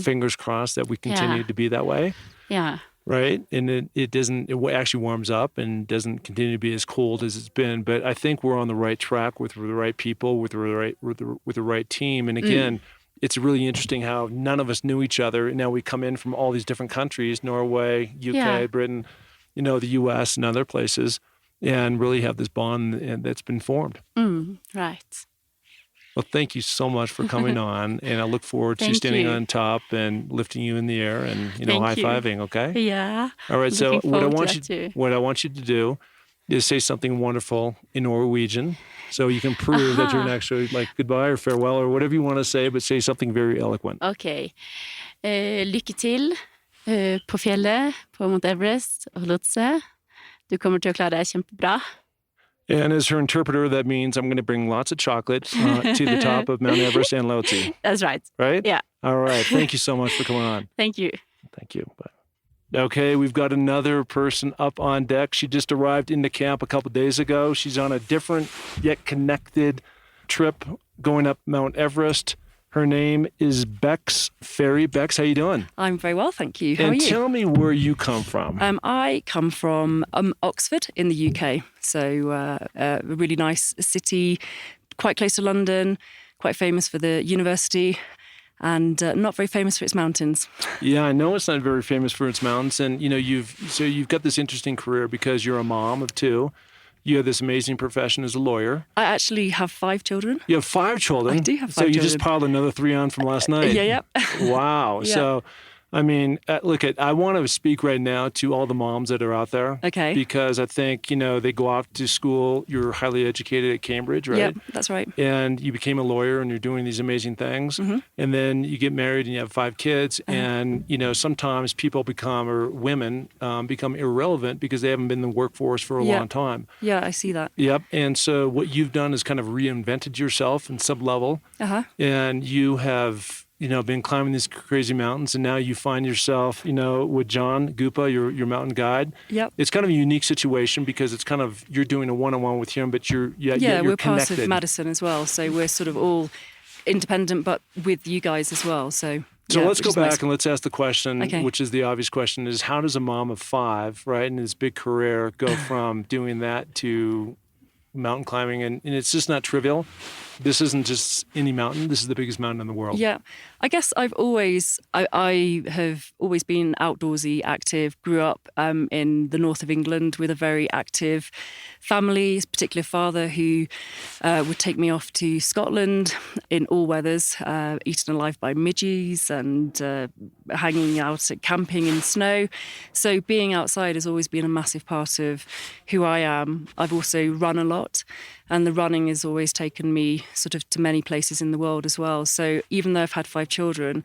Fingers crossed that we continue to be that way. Yeah. Right. And it actually warms up and doesn't continue to be as cold as it's been. But I think we're on the right track with the right people, with the right team. And again, it's really interesting how none of us knew each other. Now we come in from all these different countries, Norway, UK, Britain, the US and other places, and really have this bond that's been formed. Right. Well, thank you so much for coming on, and I look forward to standing on top and lifting you in the air and high-fiving. Okay. Yeah. All right. So what I want you to do is say something wonderful in Norwegian, so you can prove that you're an actually like goodbye or farewell or whatever you want to say, but say something very eloquent. Okay. Lykke til på fjellet, på Mount Everest og Lhotse. Du kommer til å klare deg kjempebra. And as her interpreter, that means I'm going to bring lots of chocolate to the top of Mount Everest and Lhotse. That's right. Right? Yeah. All right. Thank you so much for coming on. Thank you. Thank you. Bye. Okay, we've got another person up on deck. She just arrived into camp a couple days ago. She's on a different yet connected trip going up Mount Everest. Her name is Bex Ferry. Bex, how you doing? I'm very well, thank you. How are and you? Tell me where you come from. I come from Oxford in the UK, so a really nice city, quite close to London, quite famous for the university, and not very famous for its mountains. Yeah, I know it's not very famous for its mountains, and you've got this interesting career because you're a mom of two. You have this amazing profession as a lawyer. I actually have 5 children. You have 5 children? I do have 5 children. So you just children. piled another 3 on from last night? Yeah. Wow. Yeah. So, I mean, I want to speak right now to all the moms that are out there. Okay. Because I think, they go off to school. You're highly educated at Cambridge, right? Yep, that's right. And you became a lawyer and you're doing these amazing things. Mm-hmm. And then you get married and you have 5 kids. And, sometimes people women become irrelevant because they haven't been in the workforce for a long time. Yeah, I see that. Yep. And so what you've done is kind of reinvented yourself in some level. Uh-huh. And you have, been climbing these crazy mountains, and now you find yourself, with John Gupa, your mountain guide. Yep. It's kind of a unique situation because it's kind of, you're doing a one-on-one with him, but you're we're connected. part of Madison as well, so we're sort of all independent, but with you guys as well. So let's go back and let's ask the question, Okay. which is the obvious question, is how does a mom of 5, right, in this big career go from doing that to mountain climbing? And it's just not trivial. This isn't just any mountain. This is the biggest mountain in the world. Yeah, I guess I have always been outdoorsy, active, grew up in the north of England with a very active family, particular father who would take me off to Scotland in all weathers, eaten alive by midges and hanging out at camping in snow. So being outside has always been a massive part of who I am. I've also run a lot, and the running has always taken me sort of to many places in the world as well. So even though I've had 5 children,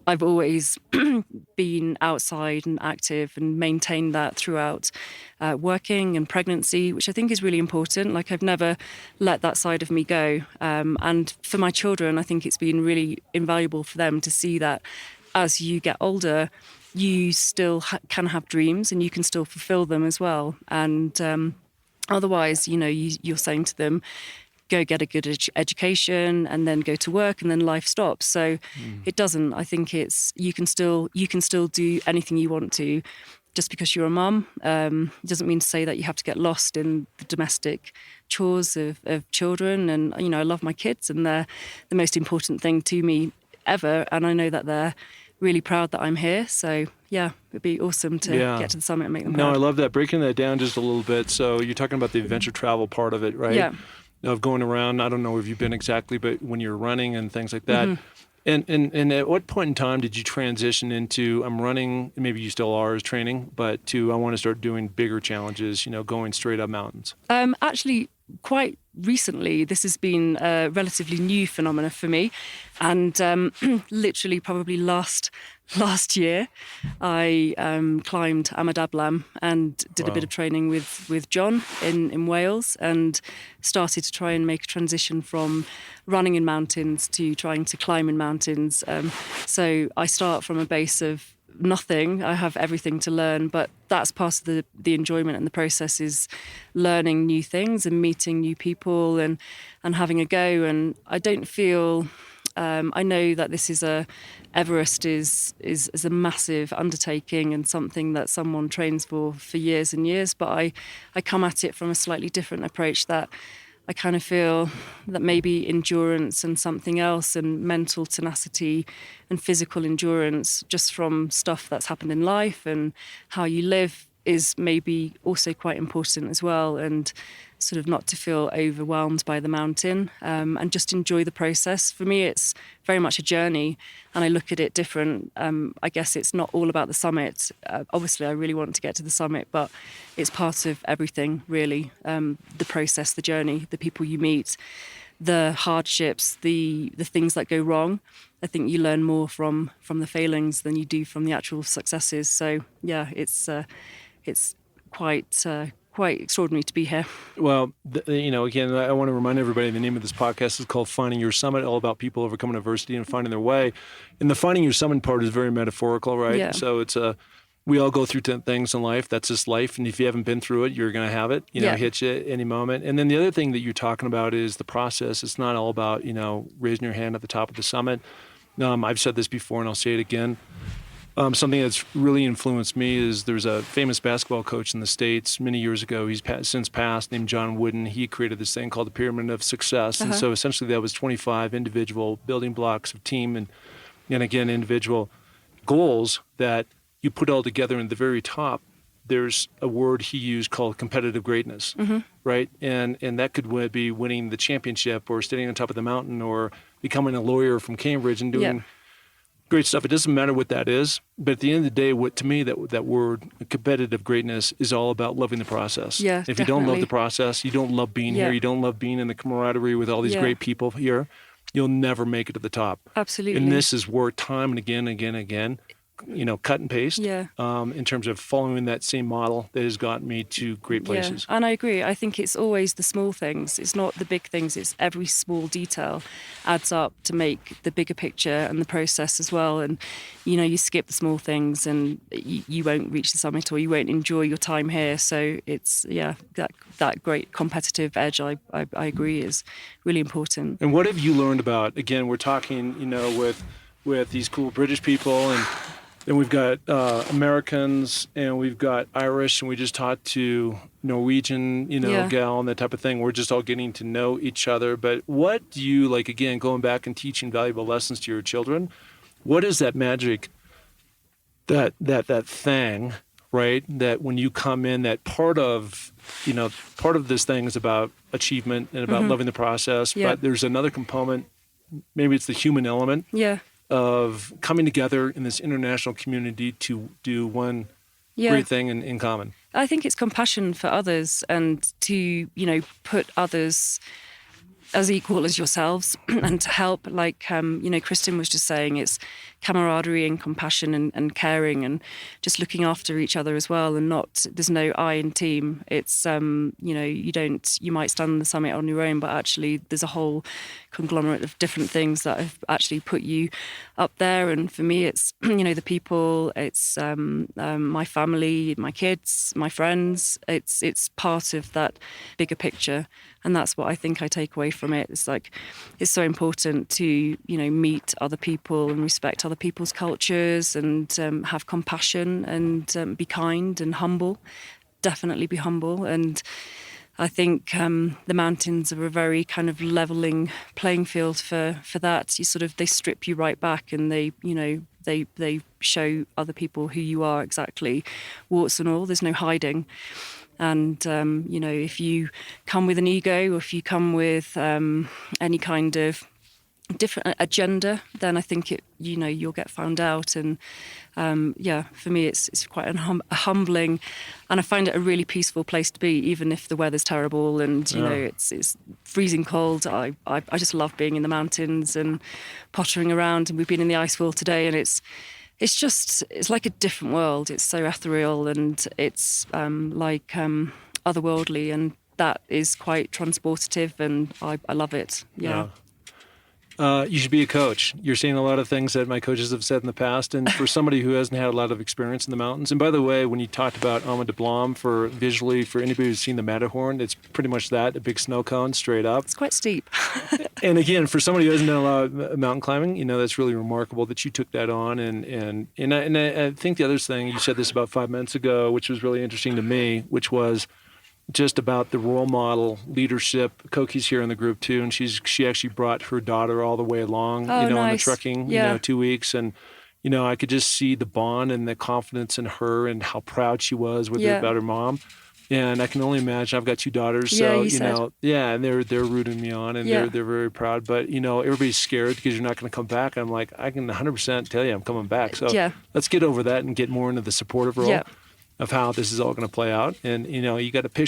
I've always been outside and active and maintained that throughout working and pregnancy, which I think is really important. Like, I've never let that side of me go. And for my children, I think it's been really invaluable for them to see that as you get older, you still can have dreams and you can still fulfill them as well. And otherwise, you're saying to them, go get a good education and then go to work and then life stops. So it doesn't. I think you can still do anything you want to just because you're a mum. It doesn't mean to say that you have to get lost in the domestic chores of children. And, I love my kids and they're the most important thing to me ever. And I know that they're really proud that I'm here. So, yeah, it'd be awesome to get to the summit and make them proud. No, I love that. Breaking that down just a little bit. So you're talking about the adventure travel part of it, right? Yeah. Of going around, I don't know where you've been exactly, but when you're running and things like that. Mm-hmm. And at what point in time did you transition into, I'm running, maybe you still are as training, but to I want to start doing bigger challenges, going straight up mountains? Actually, quite recently, this has been a relatively new phenomena for me. And literally probably last year, I climbed Amadablam and did a bit of training with John in Wales, and started to try and make a transition from running in mountains to trying to climb in mountains. So I start from a base of nothing. I have everything to learn, but that's part of the enjoyment and the process, is learning new things and meeting new people and having a go. And I don't feel I know that this is Everest is a massive undertaking and something that someone trains for years and years, but I come at it from a slightly different approach, that I kind of feel that maybe endurance and something else, and mental tenacity and physical endurance, just from stuff that's happened in life and how you live, is maybe also quite important as well. And sort of not to feel overwhelmed by the mountain, and just enjoy the process. For me, it's very much a journey, and I look at it different. I guess it's not all about the summit. Obviously, I really want to get to the summit, but it's part of everything, really. The process, the journey, the people you meet, the hardships, the things that go wrong. I think you learn more from the failings than you do from the actual successes. So yeah, it's quite extraordinary to be here. Well, again, I want to remind everybody the name of this podcast is called Finding Your Summit, all about people overcoming adversity and finding their way. And the finding your summit part is very metaphorical, right? Yeah. So it's we all go through things in life. That's just life. And if you haven't been through it, you're going to have it, hit you at any moment. And then the other thing that you're talking about is the process. It's not all about, raising your hand at the top of the summit. I've said this before and I'll say it again. Something that's really influenced me is there's a famous basketball coach in the States many years ago. He's since passed, named John Wooden. He created this thing called the Pyramid of Success. And so essentially that was 25 individual building blocks of team and again, individual goals that you put all together. In the very top, there's a word he used called competitive greatness, right? And that could be winning the championship, or standing on top of the mountain, or becoming a lawyer from Cambridge and doing great stuff. It doesn't matter what that is, but at the end of the day, to me, that word competitive greatness is all about loving the process. Yeah, if you don't love the process, you don't love being here, you don't love being in the camaraderie with all these great people here, you'll never make it to the top. Absolutely. And this is where time and again, cut and paste, in terms of following that same model that has gotten me to great places. Yeah, and I agree. I think it's always the small things. It's not the big things. It's every small detail adds up to make the bigger picture and the process as well. And, you skip the small things and you won't reach the summit, or you won't enjoy your time here. So it's, that great competitive edge, I agree, is really important. And what have you learned about, again, we're talking, with these cool British people, and then we've got Americans, and we've got Irish, and we just talked to Norwegian, gal, and that type of thing. We're just all getting to know each other. But what do you, again, going back and teaching valuable lessons to your children, what is that magic, that thing, right? That when you come in, that part of this thing is about achievement and about loving the process. But there's another component, maybe it's the human element. Yeah. Of coming together in this international community to do one great thing in common. I think it's compassion for others, and to, put others as equal as yourselves and to help, Kristen was just saying, it's camaraderie and compassion and caring and just looking after each other as well, and there's no I in team. It's, you might stand on the summit on your own, but actually there's a whole conglomerate of different things that have actually put you up there. And for me, it's, the people, it's my family, my kids, my friends. It's part of that bigger picture. And that's what I think I take away from it. It's it's so important to, meet other people and respect other people's cultures, and have compassion, and be kind and humble. Definitely be humble. And I think the mountains are a very kind of leveling playing field for that. They strip you right back, and they show other people who you are exactly, warts and all. There's no hiding. And, if you come with an ego, or if you come with any kind of different agenda, then I think you'll get found out. And for me, it's quite humbling, and I find it a really peaceful place to be, even if the weather's terrible and it's freezing cold. I just love being in the mountains and pottering around. And we've been in the icefall today, and it's like a different world. It's so ethereal, and it's otherworldly, and that is quite transportative, and I love it. Yeah. You should be a coach. You're saying a lot of things that my coaches have said in the past. And for somebody who hasn't had a lot of experience in the mountains, and by the way, when you talked about Ama de Blanc, for anybody who's seen the Matterhorn, it's pretty much that, a big snow cone straight up. It's quite steep. And again, for somebody who hasn't done a lot of mountain climbing, that's really remarkable that you took that on. And I think the other thing, you said this about 5 minutes ago, which was really interesting to me, which was just about the role model leadership. Koki's here in the group too, and she actually brought her daughter all the way along, on the trekking, 2 weeks, and I could just see the bond and the confidence in her and how proud she was about her mom. And I can only imagine. I've got 2 daughters, so and they're rooting me on, and they're very proud. But everybody's scared because you're not going to come back. I'm like, I can 100% tell you I'm coming back. So let's get over that and get more into the supportive role. Of how this is all going to play out. And, you got to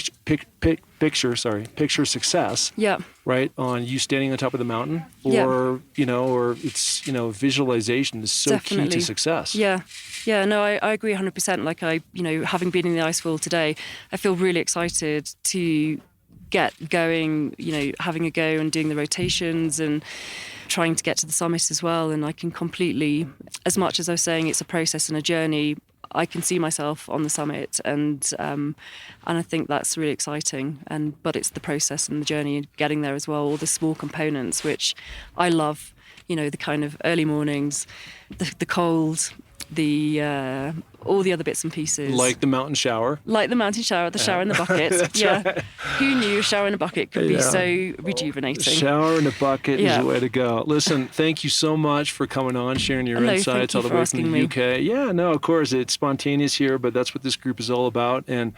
picture success, right, on you standing on top of the mountain, or, or it's, visualization is so key to success. No, I agree 100%. Like having been in the icefall today, I feel really excited to get going, having a go and doing the rotations and trying to get to the summit as well. And I can completely, as much as I was saying it's a process and a journey, I can see myself on the summit, and I think that's really exciting. But it's the process and the journey and getting there as well. All the small components, which I love. The kind of early mornings, the cold, the all the other bits and pieces. Like the mountain shower. The shower in the bucket. Right. Who knew a shower in a bucket could be so rejuvenating? Shower in a bucket is the way to go. Listen, thank you so much for coming on, sharing your insights all the way from the UK. Yeah, no, of course, it's spontaneous here, but that's what this group is all about. And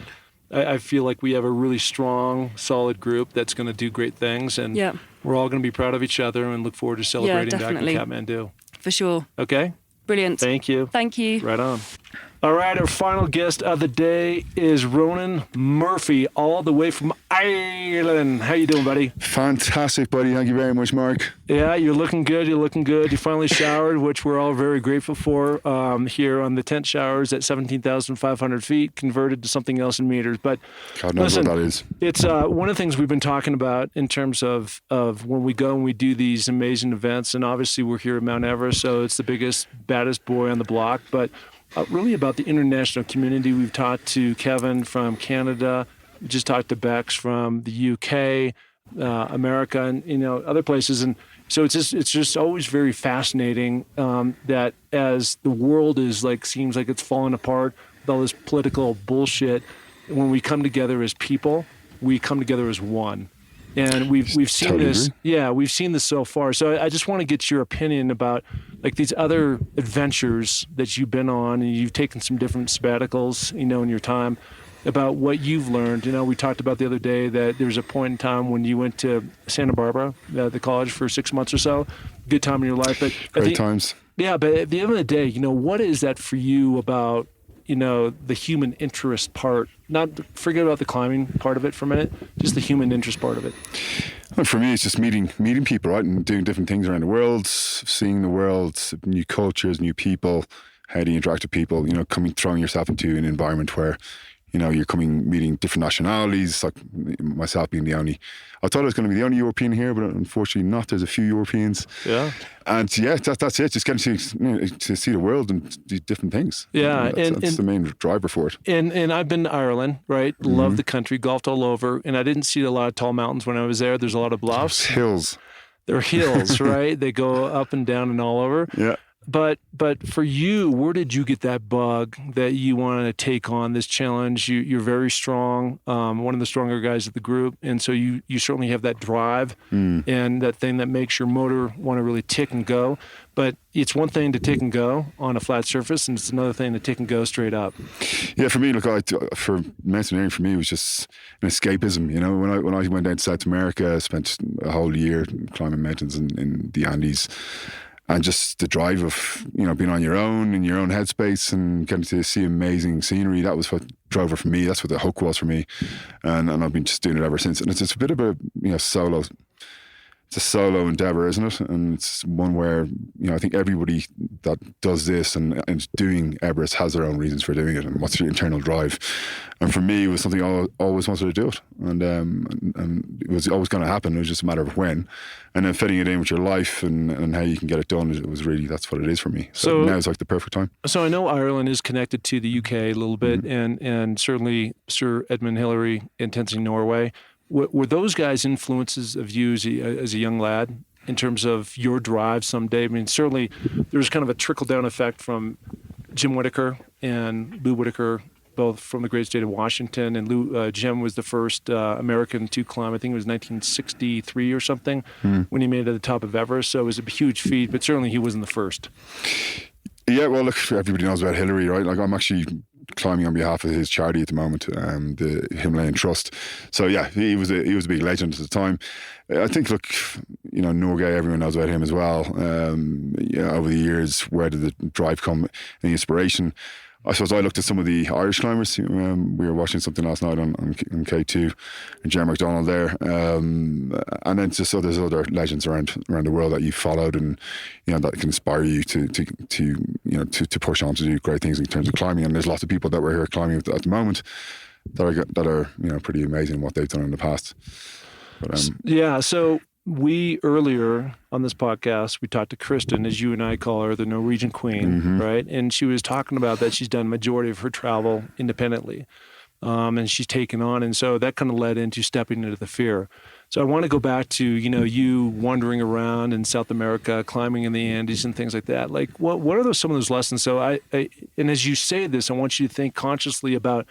I feel like we have a really strong, solid group that's going to do great things. And we're all going to be proud of each other and look forward to celebrating back in Kathmandu. For sure. Okay? Brilliant. Thank you. Thank you. Right on. All right, our final guest of the day is Ronan Murphy, all the way from Ireland. How you doing, buddy? Fantastic, buddy. Thank you very much, Mark. Yeah, you're looking good. You finally showered, which we're all very grateful for here on the tent showers at 17,500 feet, converted to something else in meters. But God knows what that is. It's one of the things we've been talking about in terms of when we go and we do these amazing events. And obviously we're here at Mount Everest, so it's the biggest, baddest boy on the block. But really about the international community. We've talked to Kevin from Canada. We just talked to Bex from the UK, America, and other places. And so it's just always very fascinating that as the world seems like it's falling apart with all this political bullshit, when we come together as people, we come together as one. And we've seen totally this. Agree. Yeah, we've seen this so far. So I just want to get your opinion about these other adventures that you've been on, and you've taken some different sabbaticals, in your time, about what you've learned. We talked about the other day that there's a point in time when you went to Santa Barbara, the college, for 6 months or so. Good time in your life. But Great times. Yeah, but at the end of the day, what is that for you about the human interest part? Not forget about the climbing part of it for a minute, just the human interest part of it. Well, for me, it's just meeting people, right, and doing different things around the world, seeing the world, new cultures, new people, how do you interact with people, throwing yourself into an environment where, you're meeting different nationalities, like myself being I thought I was going to be the only European here, but unfortunately not. There's a few Europeans. Yeah. And that's it. Just getting to see the world and do different things. Yeah. That's the main driver for it. And I've been to Ireland, right? Mm-hmm. Love the country, golfed all over. And I didn't see a lot of tall mountains when I was there. There's a lot of bluffs. Hills. They're hills, right? They go up and down and all over. Yeah. But for you, where did you get that bug that you want to take on this challenge? You're very strong, one of the stronger guys of the group, and so you certainly have that drive and that thing that makes your motor want to really tick and go. But it's one thing to tick and go on a flat surface, and it's another thing to tick and go straight up. Yeah, for me, look, for mountaineering, for me, it was just an escapism. You know, when I went down to South America, I spent a whole year climbing mountains in the Andes. And just the drive of, you know, being on your own in your own headspace and getting to see amazing scenery, that was what drove it for me. That's what the hook was for me. And I've been just doing it ever since. And it's a bit of a, you know, it's a solo endeavor, isn't it? And it's one where, you know, I think everybody that does this and doing Everest has their own reasons for doing it and what's your internal drive. And for me, it was something I always wanted to do it. And it was always going to happen. It was just a matter of when. And then fitting it in with your life and how you can get it done, it was really, that's what it is for me. So now it's like the perfect time. So I know Ireland is connected to the UK a little bit, and certainly Sir Edmund Hillary in Tenzing, Norway. Were those guys influences of you as a young lad in terms of your drive someday? I mean, certainly there's kind of a trickle-down effect from Jim Whittaker and Lou Whittaker, both from the great state of Washington. And Jim was the first American to climb, I think it was 1963 or something, when he made it to the top of Everest. So it was a huge feat, but certainly he wasn't the first. Yeah, well, look, everybody knows about Hillary, right? Like, I'm actually climbing on behalf of his charity at the moment, the Himalayan Trust. So yeah, he was a big legend at the time. I think, look, you know, Norgay, everyone knows about him as well. Yeah, over the years, where did the drive come and the inspiration? I suppose I looked at some of the Irish climbers. We were watching something last night on K2 and Jerry McDonald there, and then just so there's other legends around the world that you followed, and you know that can inspire you to push on to do great things in terms of climbing. And there's lots of people that we're here climbing at the moment that are you know pretty amazing in what they've done in the past. But, yeah, so. We earlier on this podcast, we talked to Kristen, as you and I call her, the Norwegian Queen, right? And she was talking about that she's done majority of her travel independently, and she's taken on, and so that kind of led into stepping into the fear. So I want to go back to you wandering around in South America, climbing in the Andes and things like that. Like what are some of those lessons? So I and as you say this, I want you to think consciously about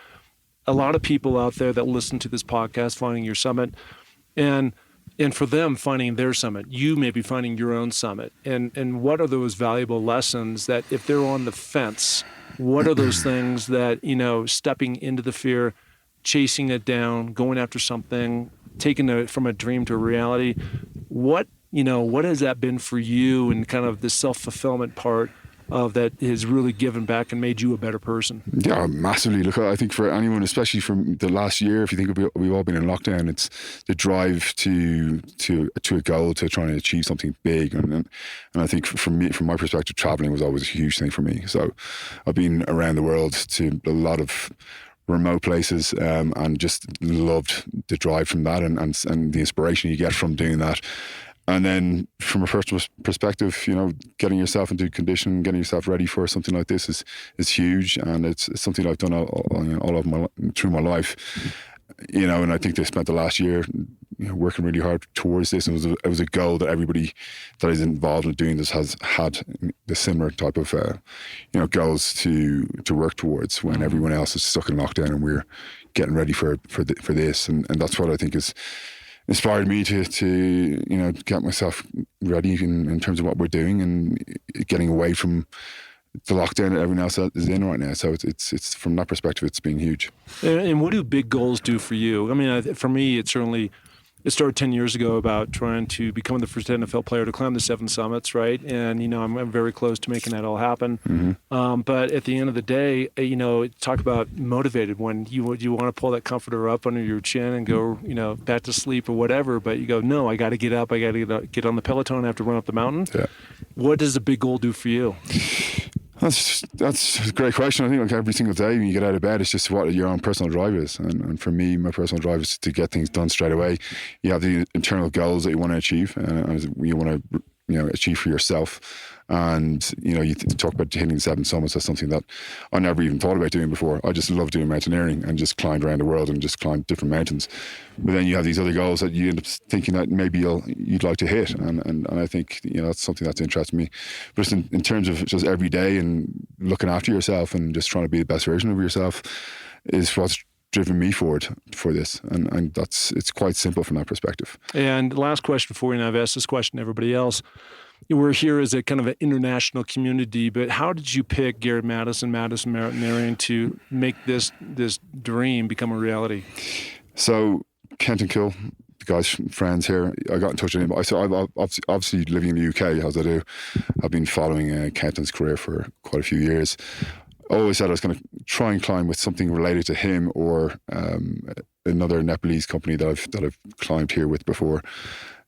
a lot of people out there that listen to this podcast, finding your summit, and for them, finding their summit, you may be finding your own summit. And what are those valuable lessons that if they're on the fence, what are those things that, stepping into the fear, chasing it down, going after something, taking it from a dream to a reality, what has that been for you and kind of the self-fulfillment part of that has really given back and made you a better person? Yeah, massively. Look, I think for anyone, especially from the last year, if you think we've all been in lockdown, it's the drive to a goal, to trying to achieve something big. And I think from my perspective, traveling was always a huge thing for me. So I've been around the world to a lot of remote places, and just loved the drive from that and the inspiration you get from doing that. And then from a personal perspective, getting yourself into condition, getting yourself ready for something like this is huge. And it's something I've done through my life, and I think they spent the last year working really hard towards this. And it was a goal that everybody that is involved in doing this has had the similar type of, goals to work towards when everyone else is stuck in lockdown and we're getting ready for this. And that's what I think is inspired me to get myself ready in terms of what we're doing and getting away from the lockdown that everyone else is in right now. So it's from that perspective, it's been huge. And what do big goals do for you? I mean, for me, it started 10 years ago about trying to become the first NFL player to climb the 7 summits, right? And, I'm very close to making that all happen. Mm-hmm. But at the end of the day, talk about motivated when you want to pull that comforter up under your chin and go, back to sleep or whatever. But you go, no, I got to get up. I got to get on the Peloton. I have to run up the mountain. Yeah. What does a big goal do for you? That's a great question. I think like every single day when you get out of bed, it's just what your own personal drive is. And for me, my personal drive is to get things done straight away. You have the internal goals that you want to achieve, and you want to achieve for yourself. And, you talk about hitting 7 summits. That's something that I never even thought about doing before. I just love doing mountaineering and just climbed around the world and just climbed different mountains. But then you have these other goals that you end up thinking that maybe you'd like to hit. And I think, that's something that's interesting me. But just in terms of just every day and looking after yourself and just trying to be the best version of yourself is what's driven me forward for this. And it's quite simple from that perspective. And last question for you, and I've asked this question to everybody else. We're here as a kind of an international community, but how did you pick Garrett Pattison Mountaineering to make this dream become a reality? So Kent and Kill, the guys, friends here, I got in touch with him. I've obviously living in the UK, as I do, I've been following Kenton's career for quite a few years. I always said I was going to try and climb with something related to him or another Nepalese company that I've climbed here with before.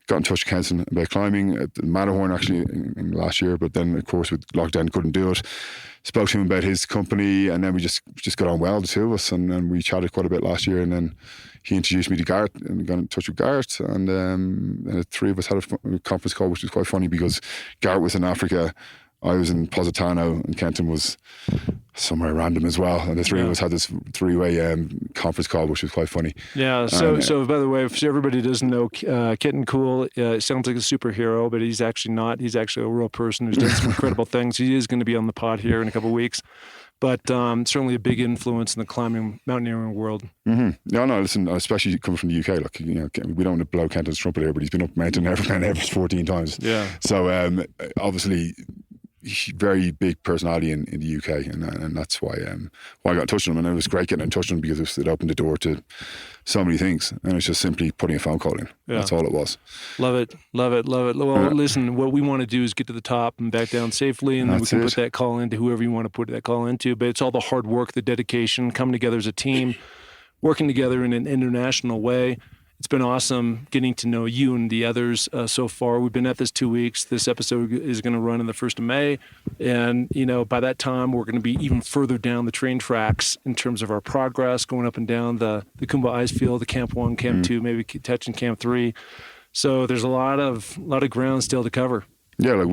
Got in touch with Kenton about climbing at the Matterhorn actually in last year, but then of course with lockdown couldn't do it. Spoke to him about his company, and then we just got on well, the two of us, and we chatted quite a bit last year, and then he introduced me to Garrett and got in touch with Garrett, and the three of us had a conference call, which was quite funny because Garrett was in Africa, I was in Positano, and Kenton was somewhere random as well. And the three of us had this 3-way conference call, which was quite funny. Yeah. So by the way, if everybody doesn't know, Kitten Cool sounds like a superhero, but he's actually not. He's actually a real person who's done some incredible things. He is going to be on the pod here in a couple of weeks. But certainly a big influence in the climbing, mountaineering world. Mm-hmm. Yeah, no, listen, especially coming from the UK, look, we don't want to blow Kenton's trumpet here, but he's been up Mount Everest 14 times. Yeah. So obviously, very big personality in the UK, and that's why I got in touch with him, and it was great getting in touch with him because it opened the door to so many things, and it's just simply putting a phone call in. Yeah. That's all it was. Love it. Well, listen, what we want to do is get to the top and back down safely, and then we can put that call into whoever you want to put that call into, but it's all the hard work, the dedication, coming together as a team, working together in an international way. It's been awesome getting to know you and the others so far. We've been at this 2 weeks. This episode is going to run on the 1st of May. And, by that time, we're going to be even further down the train tracks in terms of our progress, going up and down the Kumba Ice Field, the Camp 1, Camp 2, maybe touching Camp 3. So there's a lot of ground still to cover. Yeah,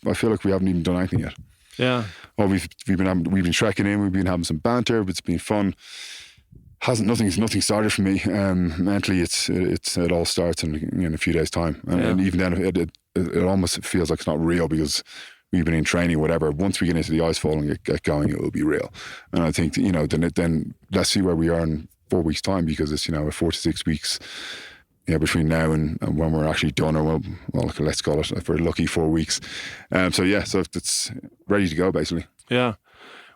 I feel like we haven't even done anything yet. Yeah. Well, we've been trekking in, we've been having some banter, but it's been fun. Nothing started for me. Mentally, it all starts in a few days' time, and even then, it almost feels like it's not real because we've been in training, whatever. Once we get into the ice fall and get going, it will be real. And I think then let's see where we are in 4 weeks' time, because it's 4 to 6 weeks. Between now and when we're actually done, or well, let's call it, if we're lucky, 4 weeks. So it's ready to go, basically. Yeah.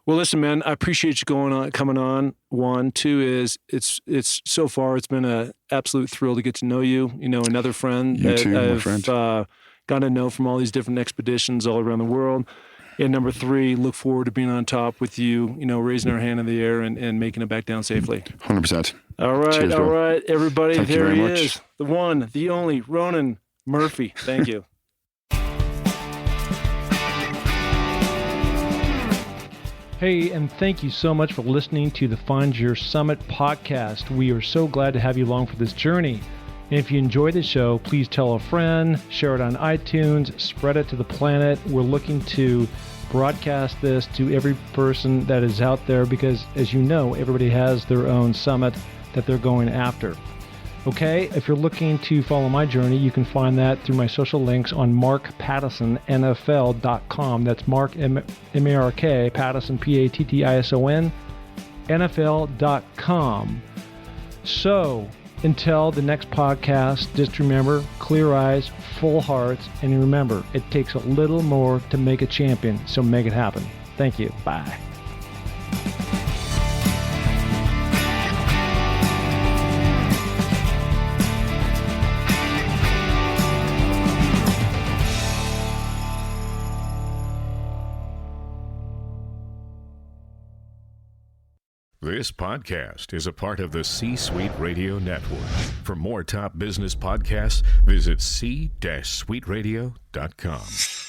Well, listen, man, I appreciate you coming on. 1, 2 is it's so far it's been an absolute thrill to get to know you. Another friend you too, I've my friend. Got to know from all these different expeditions all around the world. And number 3, look forward to being on top with you. Raising our hand in the air and making it back down safely. 100%. All right, cheers, all right, everybody. Thank there you very he much. is, the one, the only, Ronan Murphy. Thank you. Hey, and thank you so much for listening to the Find Your Summit podcast. We are so glad to have you along for this journey. And if you enjoy the show, please tell a friend, share it on iTunes, spread it to the planet. We're looking to broadcast this to every person that is out there because, as you know, everybody has their own summit that they're going after. Okay, if you're looking to follow my journey, you can find that through my social links on markpattisonnfl.com. That's Mark, M-A-R-K, Pattison, P-A-T-T-I-S-O-N, NFL.com. So, until the next podcast, just remember, clear eyes, full hearts, and remember, it takes a little more to make a champion, so make it happen. Thank you. Bye. This podcast is a part of the C-Suite Radio Network. For more top business podcasts, visit c-suiteradio.com.